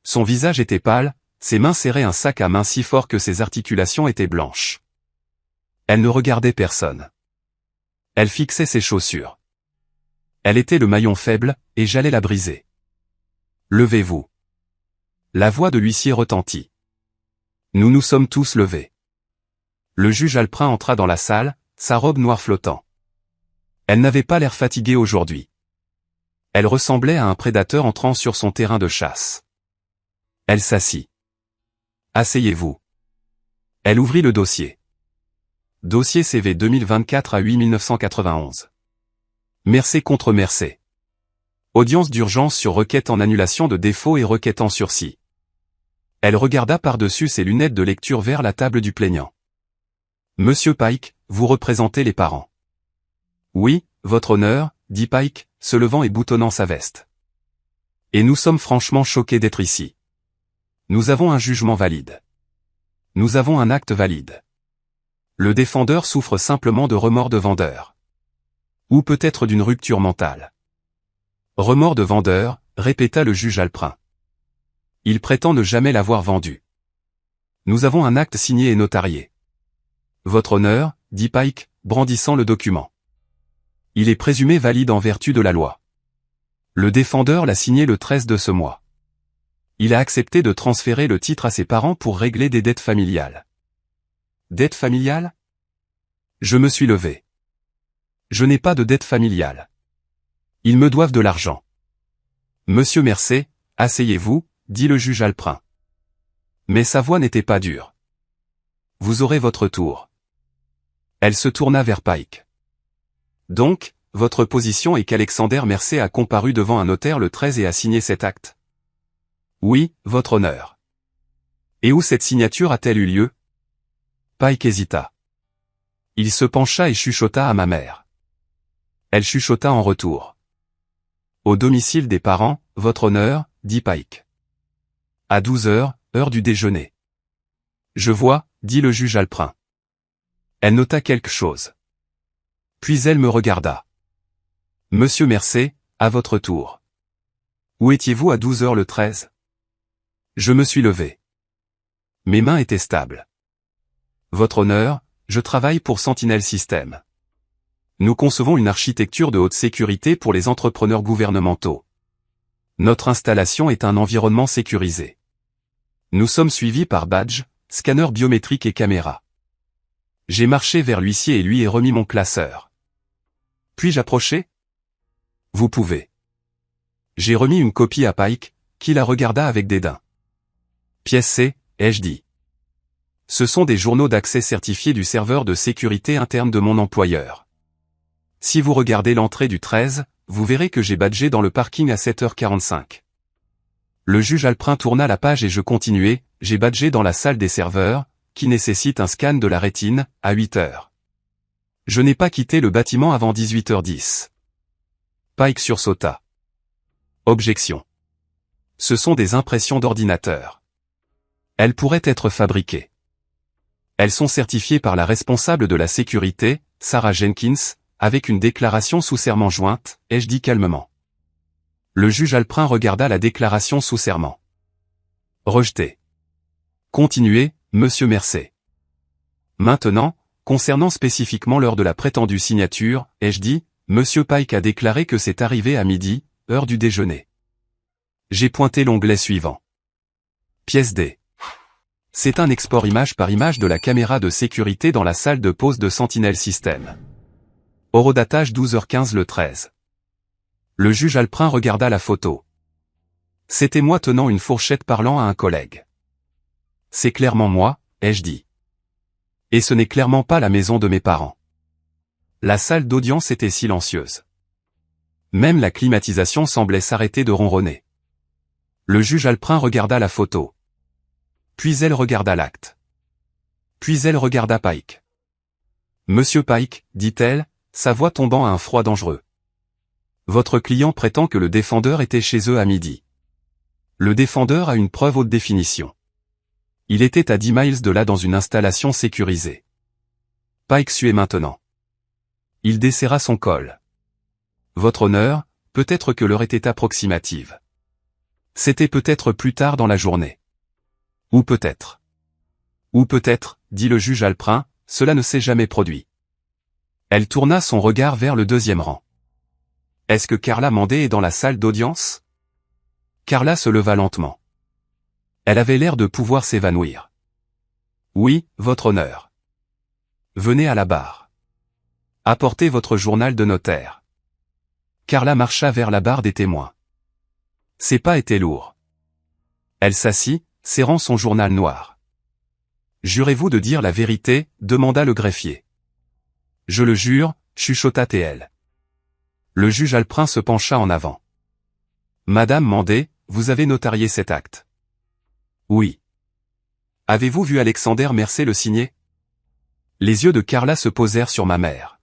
Son visage était pâle, ses mains serraient un sac à main si fort que ses articulations étaient blanches. Elle ne regardait personne. Elle fixait ses chaussures. Elle était le maillon faible, et j'allais la briser. Levez-vous. La voix de l'huissier retentit. Nous nous sommes tous levés. Le juge Alprin entra dans la salle, sa robe noire flottant. Elle n'avait pas l'air fatiguée aujourd'hui. Elle ressemblait à un prédateur entrant sur son terrain de chasse. Elle s'assit. Asseyez-vous. Elle ouvrit le dossier. Dossier CV 2024 à 8 1991. Mercé contre Mercé. Audience d'urgence sur requête en annulation de défaut et requête en sursis. Elle regarda par-dessus ses lunettes de lecture vers la table du plaignant. Monsieur Pike, vous représentez les parents. Oui, votre honneur, dit Pike, se levant et boutonnant sa veste. Et nous sommes franchement choqués d'être ici. Nous avons un jugement valide. Nous avons un acte valide. Le défendeur souffre simplement de remords de vendeur. Ou peut-être d'une rupture mentale. Remords de vendeur, répéta le juge Alprin. Il prétend ne jamais l'avoir vendu. Nous avons un acte signé et notarié. Votre honneur, dit Pike, brandissant le document. Il est présumé valide en vertu de la loi. Le défendeur l'a signé le 13 de ce mois. Il a accepté de transférer le titre à ses parents pour régler des dettes familiales. Dettes familiales ? Je me suis levé. Je n'ai pas de dette familiale. Ils me doivent de l'argent. Monsieur Mercé, asseyez-vous, dit le juge Alprin. Mais sa voix n'était pas dure. Vous aurez votre tour. Elle se tourna vers Pike. Donc, votre position est qu'Alexander Mercé a comparu devant un notaire le 13 et a signé cet acte. Oui, votre honneur. Et où cette signature a-t-elle eu lieu? Pike hésita. Il se pencha et chuchota à ma mère. Elle chuchota en retour. Au domicile des parents, votre honneur, dit Pike. À 12 heures, heure du déjeuner. Je vois, dit le juge Alprin. Elle nota quelque chose. Puis elle me regarda. Monsieur Mercé, à votre tour. Où étiez-vous à 12 heures le 13? Je me suis levé. Mes mains étaient stables. Votre honneur, je travaille pour Sentinel System. Nous concevons une architecture de haute sécurité pour les entrepreneurs gouvernementaux. Notre installation est un environnement sécurisé. Nous sommes suivis par badge, scanner biométrique et caméra. J'ai marché vers l'huissier et lui ai remis mon classeur. Puis-je approcher? Vous pouvez. J'ai remis une copie à Pike, qui la regarda avec dédain. Pièce C, ai-je dit. Ce sont des journaux d'accès certifiés du serveur de sécurité interne de mon employeur. Si vous regardez l'entrée du 13, vous verrez que j'ai badgé dans le parking à 7h45. Le juge Alprin tourna la page et je continuai, j'ai badgé dans la salle des serveurs, qui nécessite un scan de la rétine, à 8h. Je n'ai pas quitté le bâtiment avant 18h10. Pike sursauta. Objection. Ce sont des impressions d'ordinateur. Elles pourraient être fabriquées. Elles sont certifiées par la responsable de la sécurité, Sarah Jenkins, avec une déclaration sous serment jointe, ai-je dit calmement. Le juge Alprin regarda la déclaration sous serment. Rejetée. Continuez, monsieur Mercé. Maintenant, concernant spécifiquement l'heure de la prétendue signature, ai-je dit, monsieur Pike a déclaré que c'est arrivé à midi, heure du déjeuner. J'ai pointé l'onglet suivant. Pièce D. C'est un export image par image de la caméra de sécurité dans la salle de pause de Sentinel System. Horodatage 12h15 le 13. Le juge Alprin regarda la photo. C'était moi tenant une fourchette parlant à un collègue. C'est clairement moi, ai-je dit. Et ce n'est clairement pas la maison de mes parents. La salle d'audience était silencieuse. Même la climatisation semblait s'arrêter de ronronner. Le juge Alprin regarda la photo. Puis elle regarda l'acte. Puis elle regarda Pike. Monsieur Pike, dit-elle, sa voix tombant à un froid dangereux. Votre client prétend que le défendeur était chez eux à midi. Le défendeur a une preuve haute définition. Il était à 10 miles de là dans une installation sécurisée. Pike suait maintenant. Il desserra son col. Votre honneur, peut-être que l'heure était approximative. C'était peut-être plus tard dans la journée. Ou peut-être, dit le juge Alprin, cela ne s'est jamais produit. Elle tourna son regard vers le deuxième rang. Est-ce que Carla Mandé est dans la salle d'audience? Carla se leva lentement. Elle avait l'air de pouvoir s'évanouir. Oui, votre honneur. Venez à la barre. Apportez votre journal de notaire. Carla marcha vers la barre des témoins. Ses pas étaient lourds. Elle s'assit, serrant son journal noir. Jurez-vous de dire la vérité, demanda le greffier. Je le jure, chuchota TL. Le juge Alprin se pencha en avant. Madame Mandé, vous avez notarié cet acte. Oui. Avez-vous vu Alexander Mercé le signer? Les yeux de Carla se posèrent sur ma mère.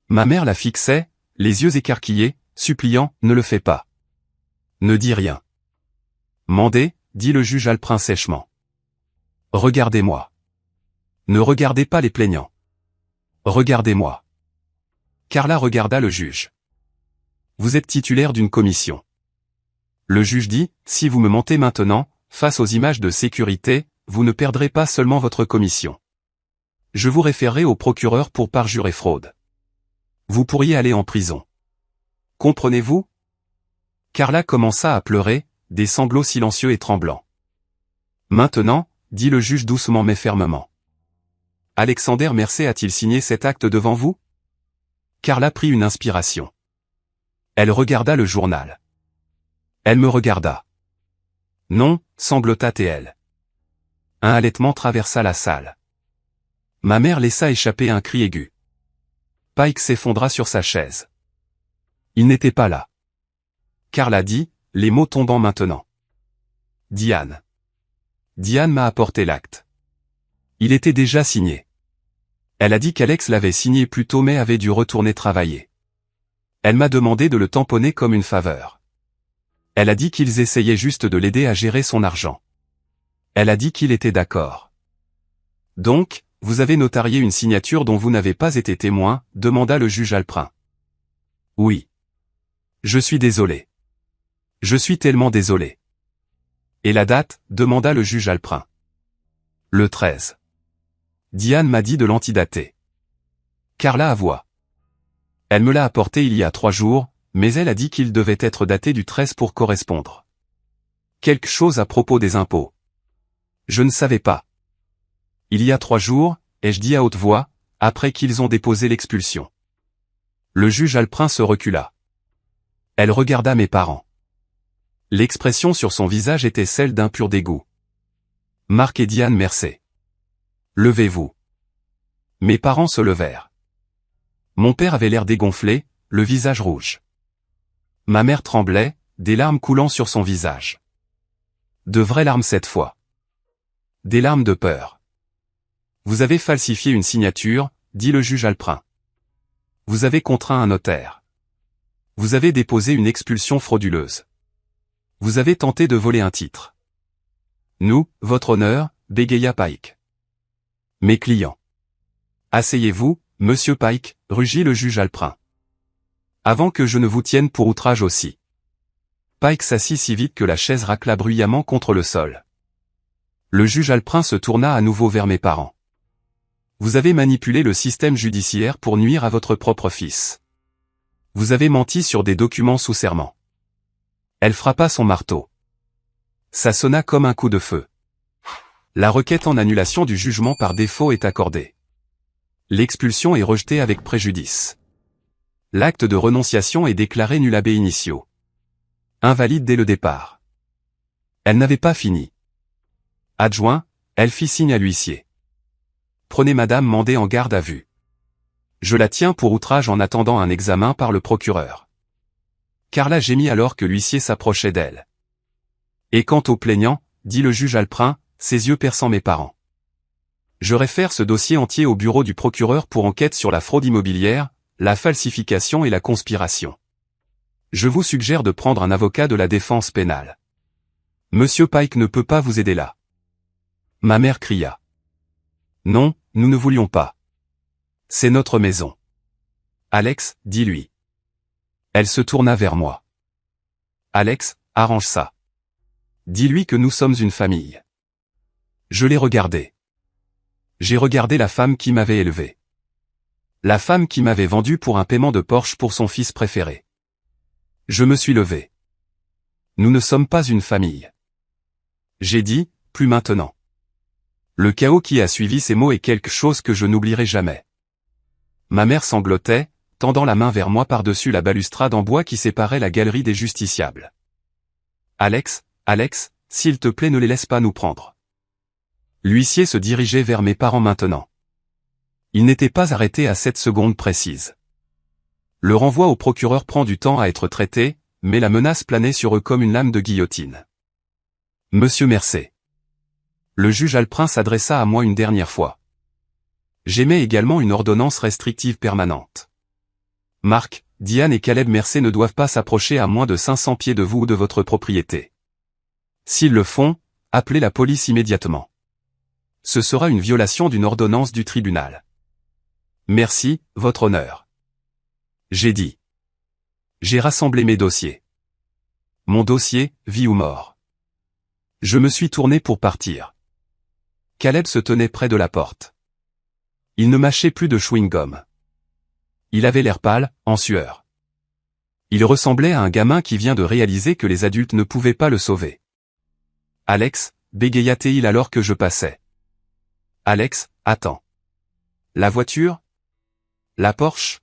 Ma mère la fixait, les yeux écarquillés, suppliant, ne le fais pas. Ne dis rien. Mandé, dit le juge Alprin sèchement. Regardez-moi. Ne regardez pas les plaignants. Regardez-moi. Carla regarda le juge. Vous êtes titulaire d'une commission. Le juge dit, si vous me mentez maintenant, face aux images de sécurité, vous ne perdrez pas seulement votre commission. Je vous référerai au procureur pour parjure et fraude. Vous pourriez aller en prison. Comprenez-vous? Carla commença à pleurer, des sanglots silencieux et tremblants. Maintenant, dit le juge doucement mais fermement. Alexander Mercé a-t-il signé cet acte devant vous? Carla prit une inspiration. Elle regarda le journal. Elle me regarda. Non, sanglota TL. Un halètement traversa la salle. Ma mère laissa échapper un cri aigu. Pike s'effondra sur sa chaise. Il n'était pas là. Carla dit, les mots tombant maintenant. Diane. Diane m'a apporté l'acte. Il était déjà signé. Elle a dit qu'Alex l'avait signé plus tôt mais avait dû retourner travailler. Elle m'a demandé de le tamponner comme une faveur. Elle a dit qu'ils essayaient juste de l'aider à gérer son argent. Elle a dit qu'il était d'accord. Donc, vous avez notarié une signature dont vous n'avez pas été témoin, demanda le juge Alprin. Oui. Je suis désolé. Je suis tellement désolé. Et la date, demanda le juge Alprin. Le 13. Diane m'a dit de l'antidater. Carla avoua. Elle me l'a apporté il y a 3 jours, mais elle a dit qu'il devait être daté du 13 pour correspondre. Quelque chose à propos des impôts. Je ne savais pas. Il y a 3 jours, ai-je dit à haute voix, après qu'ils ont déposé l'expulsion. Le juge Alprin se recula. Elle regarda mes parents. L'expression sur son visage était celle d'un pur dégoût. Marc et Diane Mercé. Levez-vous. Mes parents se levèrent. Mon père avait l'air dégonflé, le visage rouge. Ma mère tremblait, des larmes coulant sur son visage. De vraies larmes cette fois. Des larmes de peur. Vous avez falsifié une signature, dit le juge Alprin. Vous avez contraint un notaire. Vous avez déposé une expulsion frauduleuse. Vous avez tenté de voler un titre. Nous, votre honneur, bégaya Pike. Mes clients. Asseyez-vous, monsieur Pike, rugit le juge Alprin. Avant que je ne vous tienne pour outrage aussi. Pike s'assit si vite que la chaise racla bruyamment contre le sol. Le juge Alprin se tourna à nouveau vers mes parents. Vous avez manipulé le système judiciaire pour nuire à votre propre fils. Vous avez menti sur des documents sous serment. Elle frappa son marteau. Ça sonna comme un coup de feu. La requête en annulation du jugement par défaut est accordée. L'expulsion est rejetée avec préjudice. L'acte de renonciation est déclaré nul ab initio. Invalide dès le départ. Elle n'avait pas fini. Adjoint, elle fit signe à l'huissier. Prenez madame Mandé en garde à vue. Je la tiens pour outrage en attendant un examen par le procureur. Carla gémit alors que l'huissier s'approchait d'elle. Et quant au plaignant, dit le juge Alprin, ses yeux perçant mes parents. Je réfère ce dossier entier au bureau du procureur pour enquête sur la fraude immobilière, la falsification et la conspiration. Je vous suggère de prendre un avocat de la défense pénale. Monsieur Pike ne peut pas vous aider là. Ma mère cria. Non, nous ne voulions pas. C'est notre maison. Alex, dis-lui. Elle se tourna vers moi. Alex, arrange ça. Dis-lui que nous sommes une famille. Je l'ai regardé. J'ai regardé la femme qui m'avait élevé. La femme qui m'avait vendu pour un paiement de Porsche pour son fils préféré. Je me suis levé. Nous ne sommes pas une famille. J'ai dit, plus maintenant. Le chaos qui a suivi ces mots est quelque chose que je n'oublierai jamais. Ma mère sanglotait, tendant la main vers moi par-dessus la balustrade en bois qui séparait la galerie des justiciables. Alex, Alex, s'il te plaît ne les laisse pas nous prendre. L'huissier se dirigeait vers mes parents maintenant. Il n'était pas arrêté à cette seconde précise. Le renvoi au procureur prend du temps à être traité, mais la menace planait sur eux comme une lame de guillotine. Monsieur Mercé. Le juge Alprin s'adressa à moi une dernière fois. J'émets également une ordonnance restrictive permanente. Marc, Diane et Caleb Mercé ne doivent pas s'approcher à moins de 500 pieds de vous ou de votre propriété. S'ils le font, appelez la police immédiatement. Ce sera une violation d'une ordonnance du tribunal. Merci, votre honneur. J'ai dit. J'ai rassemblé mes dossiers. Mon dossier, vie ou mort. Je me suis tourné pour partir. Caleb se tenait près de la porte. Il ne mâchait plus de chewing-gum. Il avait l'air pâle, en sueur. Il ressemblait à un gamin qui vient de réaliser que les adultes ne pouvaient pas le sauver. Alex, bégaya-t-il alors que je passais. Alex, attends. La voiture? La Porsche?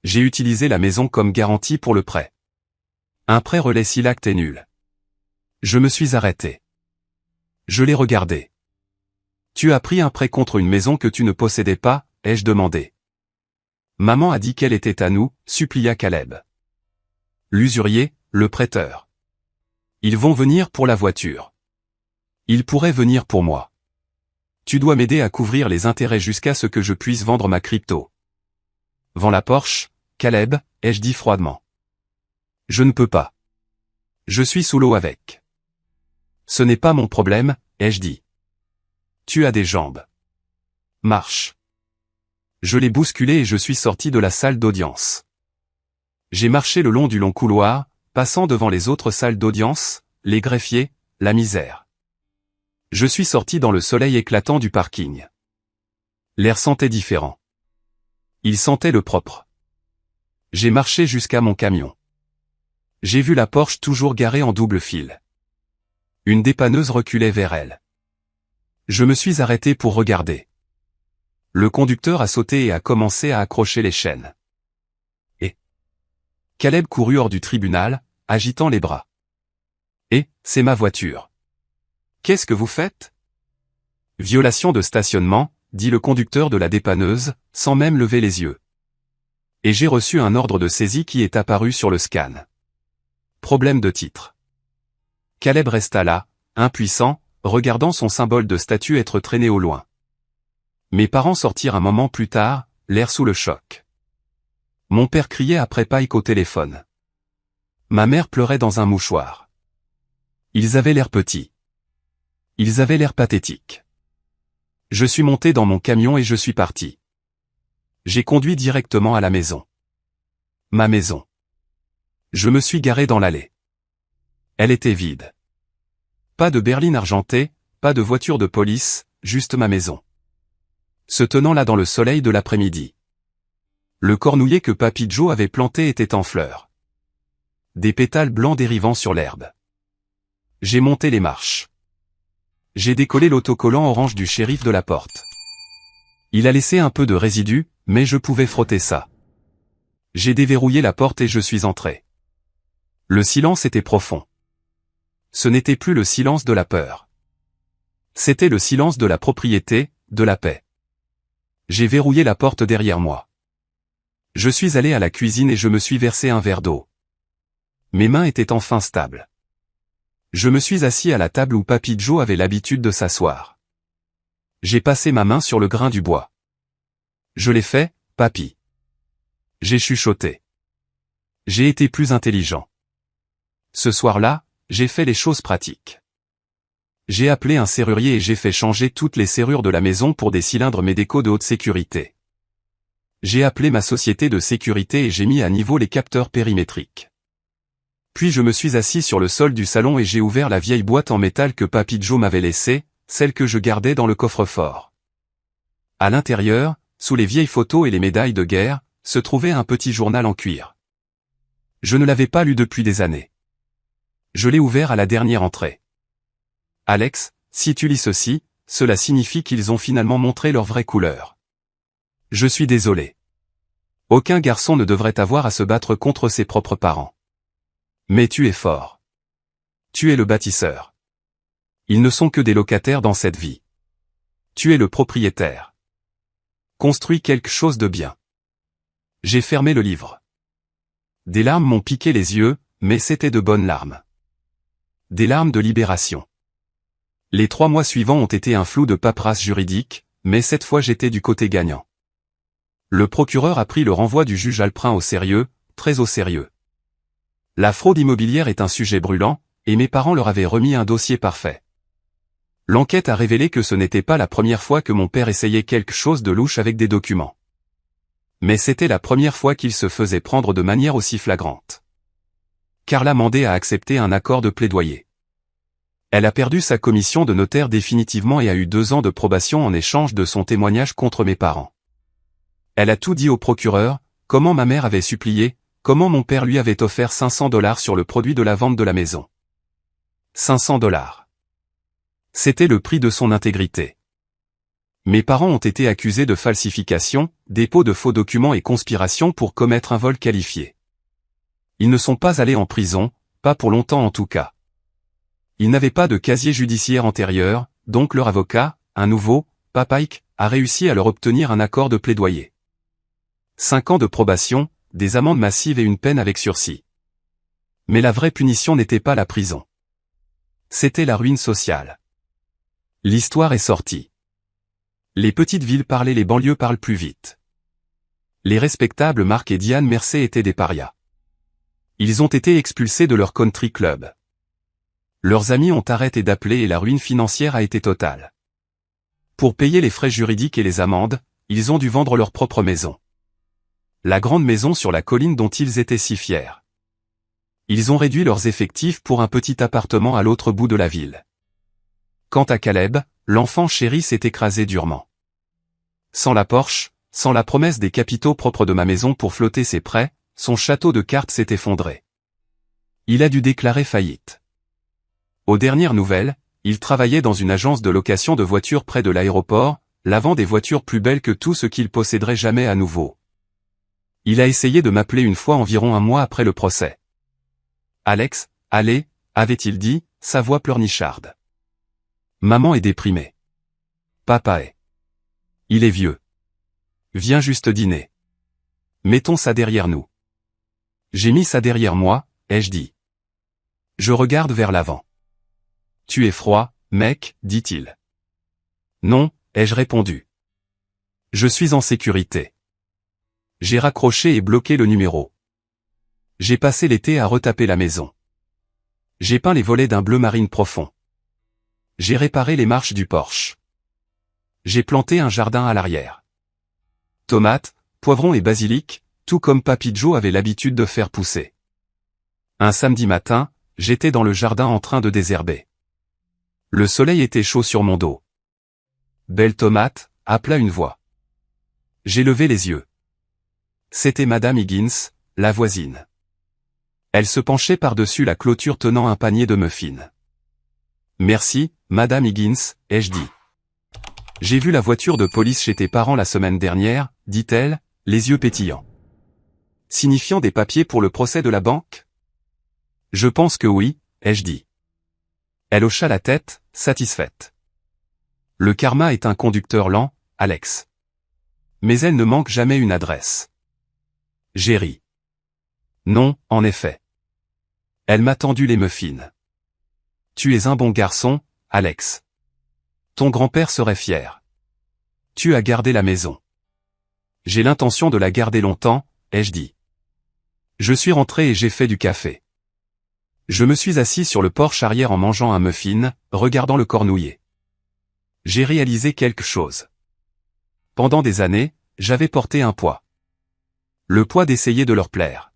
J'ai utilisé la maison comme garantie pour le prêt. Un prêt relais si l'acte est nul. Je me suis arrêté. Je l'ai regardé. Tu as pris un prêt contre une maison que tu ne possédais pas, ai-je demandé. Maman a dit qu'elle était à nous, supplia Caleb. L'usurier, le prêteur. Ils vont venir pour la voiture. Ils pourraient venir pour moi. Tu dois m'aider à couvrir les intérêts jusqu'à ce que je puisse vendre ma crypto. Vends la Porsche, Caleb, ai-je dit froidement. Je ne peux pas. Je suis sous l'eau avec. Ce n'est pas mon problème, ai-je dit. Tu as des jambes. Marche. Je l'ai bousculé et je suis sorti de la salle d'audience. J'ai marché le long du long couloir, passant devant les autres salles d'audience, les greffiers, la misère. Je suis sorti dans le soleil éclatant du parking. L'air sentait différent. Il sentait le propre. J'ai marché jusqu'à mon camion. J'ai vu la Porsche toujours garée en double fil. Une dépanneuse reculait vers elle. Je me suis arrêté pour regarder. Le conducteur a sauté et a commencé à accrocher les chaînes. Et Caleb courut hors du tribunal, agitant les bras. Et, c'est ma voiture. Qu'est-ce que vous faites? Violation de stationnement, dit le conducteur de la dépanneuse, sans même lever les yeux. Et j'ai reçu un ordre de saisie qui est apparu sur le scan. Problème de titre. Caleb resta là, impuissant, regardant son symbole de statut être traîné au loin. Mes parents sortirent un moment plus tard, l'air sous le choc. Mon père criait après Pike au téléphone. Ma mère pleurait dans un mouchoir. Ils avaient l'air petits. Ils avaient l'air pathétiques. Je suis monté dans mon camion et je suis parti. J'ai conduit directement à la maison. Ma maison. Je me suis garé dans l'allée. Elle était vide. Pas de berline argentée, pas de voiture de police, juste ma maison. Se tenant là dans le soleil de l'après-midi. Le cornouiller que Papy Joe avait planté était en fleurs. Des pétales blancs dérivant sur l'herbe. J'ai monté les marches. J'ai décollé l'autocollant orange du shérif de la porte. Il a laissé un peu de résidu, mais je pouvais frotter ça. J'ai déverrouillé la porte et je suis entré. Le silence était profond. Ce n'était plus le silence de la peur. C'était le silence de la propriété, de la paix. J'ai verrouillé la porte derrière moi. Je suis allé à la cuisine et je me suis versé un verre d'eau. Mes mains étaient enfin stables. Je me suis assis à la table où Papy Joe avait l'habitude de s'asseoir. J'ai passé ma main sur le grain du bois. Je l'ai fait, papy. J'ai chuchoté. J'ai été plus intelligent. Ce soir-là, j'ai fait les choses pratiques. J'ai appelé un serrurier et j'ai fait changer toutes les serrures de la maison pour des cylindres Medeco de haute sécurité. J'ai appelé ma société de sécurité et j'ai mis à niveau les capteurs périmétriques. Puis je me suis assis sur le sol du salon et j'ai ouvert la vieille boîte en métal que Papy Joe m'avait laissée, celle que je gardais dans le coffre-fort. À l'intérieur, sous les vieilles photos et les médailles de guerre, se trouvait un petit journal en cuir. Je ne l'avais pas lu depuis des années. Je l'ai ouvert à la dernière entrée. Alex, si tu lis ceci, cela signifie qu'ils ont finalement montré leur vraie couleur. Je suis désolé. Aucun garçon ne devrait avoir à se battre contre ses propres parents. Mais tu es fort. Tu es le bâtisseur. Ils ne sont que des locataires dans cette vie. Tu es le propriétaire. Construis quelque chose de bien. J'ai fermé le livre. Des larmes m'ont piqué les yeux, mais c'était de bonnes larmes. Des larmes de libération. Les 3 mois suivants ont été un flou de paperasse juridique, mais cette fois j'étais du côté gagnant. Le procureur a pris le renvoi du juge Alprin au sérieux, très au sérieux. La fraude immobilière est un sujet brûlant, et mes parents leur avaient remis un dossier parfait. L'enquête a révélé que ce n'était pas la première fois que mon père essayait quelque chose de louche avec des documents. Mais c'était la première fois qu'il se faisait prendre de manière aussi flagrante. Carla Mandé a accepté un accord de plaidoyer. Elle a perdu sa commission de notaire définitivement et a eu 2 ans de probation en échange de son témoignage contre mes parents. Elle a tout dit au procureur, comment ma mère avait supplié, comment mon père lui avait offert $500 sur le produit de la vente de la maison. $500. C'était le prix de son intégrité. Mes parents ont été accusés de falsification, dépôt de faux documents et conspiration pour commettre un vol qualifié. Ils ne sont pas allés en prison, pas pour longtemps en tout cas. Ils n'avaient pas de casier judiciaire antérieur, donc leur avocat, un nouveau, Papike, a réussi à leur obtenir un accord de plaidoyer. 5 ans de probation, des amendes massives et une peine avec sursis. Mais la vraie punition n'était pas la prison. C'était la ruine sociale. L'histoire est sortie. Les petites villes parlaient, les banlieues parlent plus vite. Les respectables Marc et Diane Mercé étaient des parias. Ils ont été expulsés de leur country club. Leurs amis ont arrêté d'appeler et la ruine financière a été totale. Pour payer les frais juridiques et les amendes, ils ont dû vendre leur propre maison. La grande maison sur la colline dont ils étaient si fiers. Ils ont réduit leurs effectifs pour un petit appartement à l'autre bout de la ville. Quant à Caleb, l'enfant chéri s'est écrasé durement. Sans la Porsche, sans la promesse des capitaux propres de ma maison pour flotter ses prêts, son château de cartes s'est effondré. Il a dû déclarer faillite. Aux dernières nouvelles, il travaillait dans une agence de location de voitures près de l'aéroport, lavant des voitures plus belles que tout ce qu'il posséderait jamais à nouveau. Il a essayé de m'appeler une fois environ 1 mois après le procès. Alex, allez, avait-il dit, sa voix pleurnicharde. Maman est déprimée. Papa est. Il est vieux. Viens juste dîner. Mettons ça derrière nous. J'ai mis ça derrière moi, ai-je dit. Je regarde vers l'avant. Tu es froid, mec, dit-il. Non, ai-je répondu. Je suis en sécurité. J'ai raccroché et bloqué le numéro. J'ai passé l'été à retaper la maison. J'ai peint les volets d'un bleu marine profond. J'ai réparé les marches du Porsche. J'ai planté un jardin à l'arrière. Tomates, poivrons et basilic, tout comme Papy Joe avait l'habitude de faire pousser. Un samedi matin, j'étais dans le jardin en train de désherber. Le soleil était chaud sur mon dos. Belle tomate, appela une voix. J'ai levé les yeux. C'était Madame Higgins, la voisine. Elle se penchait par-dessus la clôture tenant un panier de muffins. Merci, Madame Higgins, ai-je dit. J'ai vu la voiture de police chez tes parents la semaine dernière, dit-elle, les yeux pétillants. Signifiant des papiers pour le procès de la banque? Je pense que oui, ai-je dit. Elle hocha la tête, satisfaite. Le karma est un conducteur lent, Alex. Mais elle ne manque jamais une adresse. J'ai ri. Non, en effet. Elle m'a tendu les muffins. Tu es un bon garçon, Alex. Ton grand-père serait fier. Tu as gardé la maison. J'ai l'intention de la garder longtemps, ai-je dit. Je suis rentré et j'ai fait du café. Je me suis assis sur le porche arrière en mangeant un muffin, regardant le cornouiller. J'ai réalisé quelque chose. Pendant des années, j'avais porté un poids. Le poids d'essayer de leur plaire.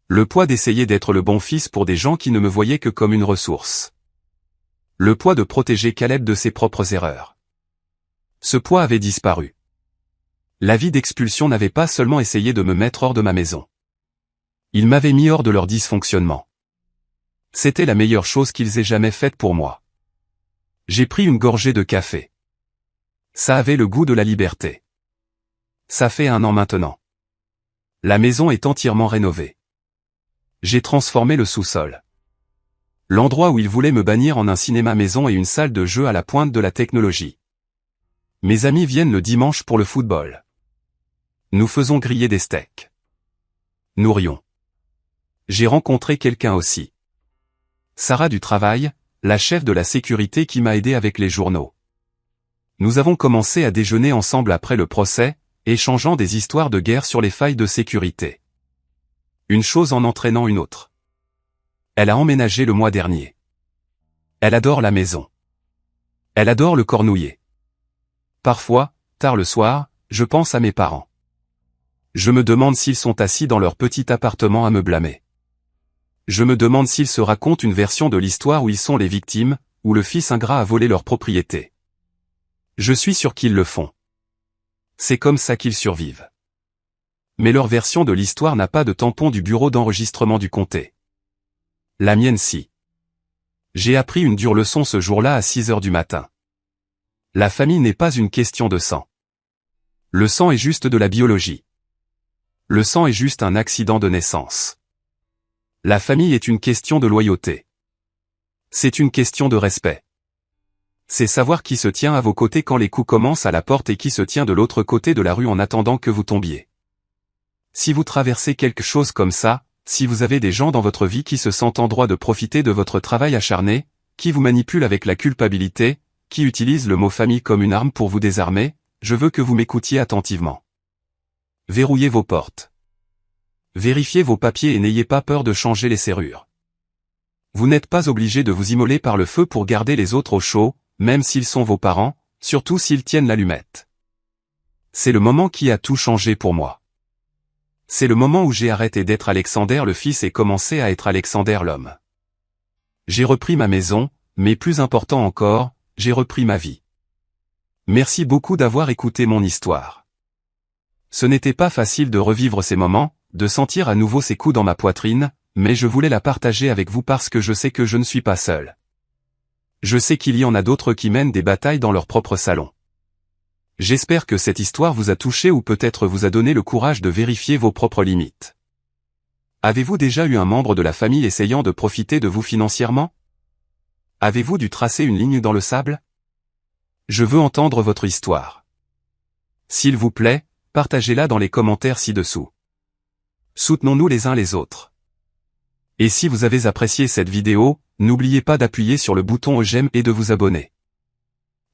Le poids d'essayer d'être le bon fils pour des gens qui ne me voyaient que comme une ressource. Le poids de protéger Caleb de ses propres erreurs. Ce poids avait disparu. L'avis d'expulsion n'avait pas seulement essayé de me mettre hors de ma maison. Il m'avait mis hors de leur dysfonctionnement. C'était la meilleure chose qu'ils aient jamais faite pour moi. J'ai pris une gorgée de café. Ça avait le goût de la liberté. Ça fait 1 an maintenant. La maison est entièrement rénovée. J'ai transformé le sous-sol. L'endroit où ils voulaient me bannir en un cinéma-maison et une salle de jeu à la pointe de la technologie. Mes amis viennent le dimanche pour le football. Nous faisons griller des steaks. Nous rions. J'ai rencontré quelqu'un aussi. Sarah du travail, la chef de la sécurité qui m'a aidé avec les journaux. Nous avons commencé à déjeuner ensemble après le procès, échangeant des histoires de guerre sur les failles de sécurité. Une chose en entraînant une autre. Elle a emménagé le mois dernier. Elle adore la maison. Elle adore le cornouiller. Parfois, tard le soir, je pense à mes parents. Je me demande s'ils sont assis dans leur petit appartement à me blâmer. Je me demande s'ils se racontent une version de l'histoire où ils sont les victimes, où le fils ingrat a volé leur propriété. Je suis sûr qu'ils le font. C'est comme ça qu'ils survivent. Mais leur version de l'histoire n'a pas de tampon du bureau d'enregistrement du comté. La mienne si. J'ai appris une dure leçon ce jour-là à 6 heures du matin. La famille n'est pas une question de sang. Le sang est juste de la biologie. Le sang est juste un accident de naissance. La famille est une question de loyauté. C'est une question de respect. C'est savoir qui se tient à vos côtés quand les coups commencent à la porte et qui se tient de l'autre côté de la rue en attendant que vous tombiez. Si vous traversez quelque chose comme ça, si vous avez des gens dans votre vie qui se sentent en droit de profiter de votre travail acharné, qui vous manipulent avec la culpabilité, qui utilisent le mot famille comme une arme pour vous désarmer, je veux que vous m'écoutiez attentivement. Verrouillez vos portes. Vérifiez vos papiers et n'ayez pas peur de changer les serrures. Vous n'êtes pas obligé de vous immoler par le feu pour garder les autres au chaud, même s'ils sont vos parents, surtout s'ils tiennent l'allumette. C'est le moment qui a tout changé pour moi. C'est le moment où j'ai arrêté d'être Alexander le fils et commencé à être Alexander l'homme. J'ai repris ma maison, mais plus important encore, j'ai repris ma vie. Merci beaucoup d'avoir écouté mon histoire. Ce n'était pas facile de revivre ces moments, de sentir à nouveau ces coups dans ma poitrine, mais je voulais la partager avec vous parce que je sais que je ne suis pas seul. Je sais qu'il y en a d'autres qui mènent des batailles dans leur propre salon. J'espère que cette histoire vous a touché ou peut-être vous a donné le courage de vérifier vos propres limites. Avez-vous déjà eu un membre de la famille essayant de profiter de vous financièrement? Avez-vous dû tracer une ligne dans le sable? Je veux entendre votre histoire. S'il vous plaît, partagez-la dans les commentaires ci-dessous. Soutenons-nous les uns les autres. Et si vous avez apprécié cette vidéo, n'oubliez pas d'appuyer sur le bouton j'aime et de vous abonner.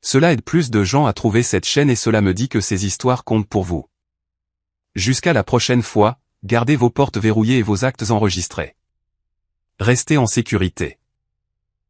Cela aide plus de gens à trouver cette chaîne et cela me dit que ces histoires comptent pour vous. Jusqu'à la prochaine fois, gardez vos portes verrouillées et vos actes enregistrés. Restez en sécurité.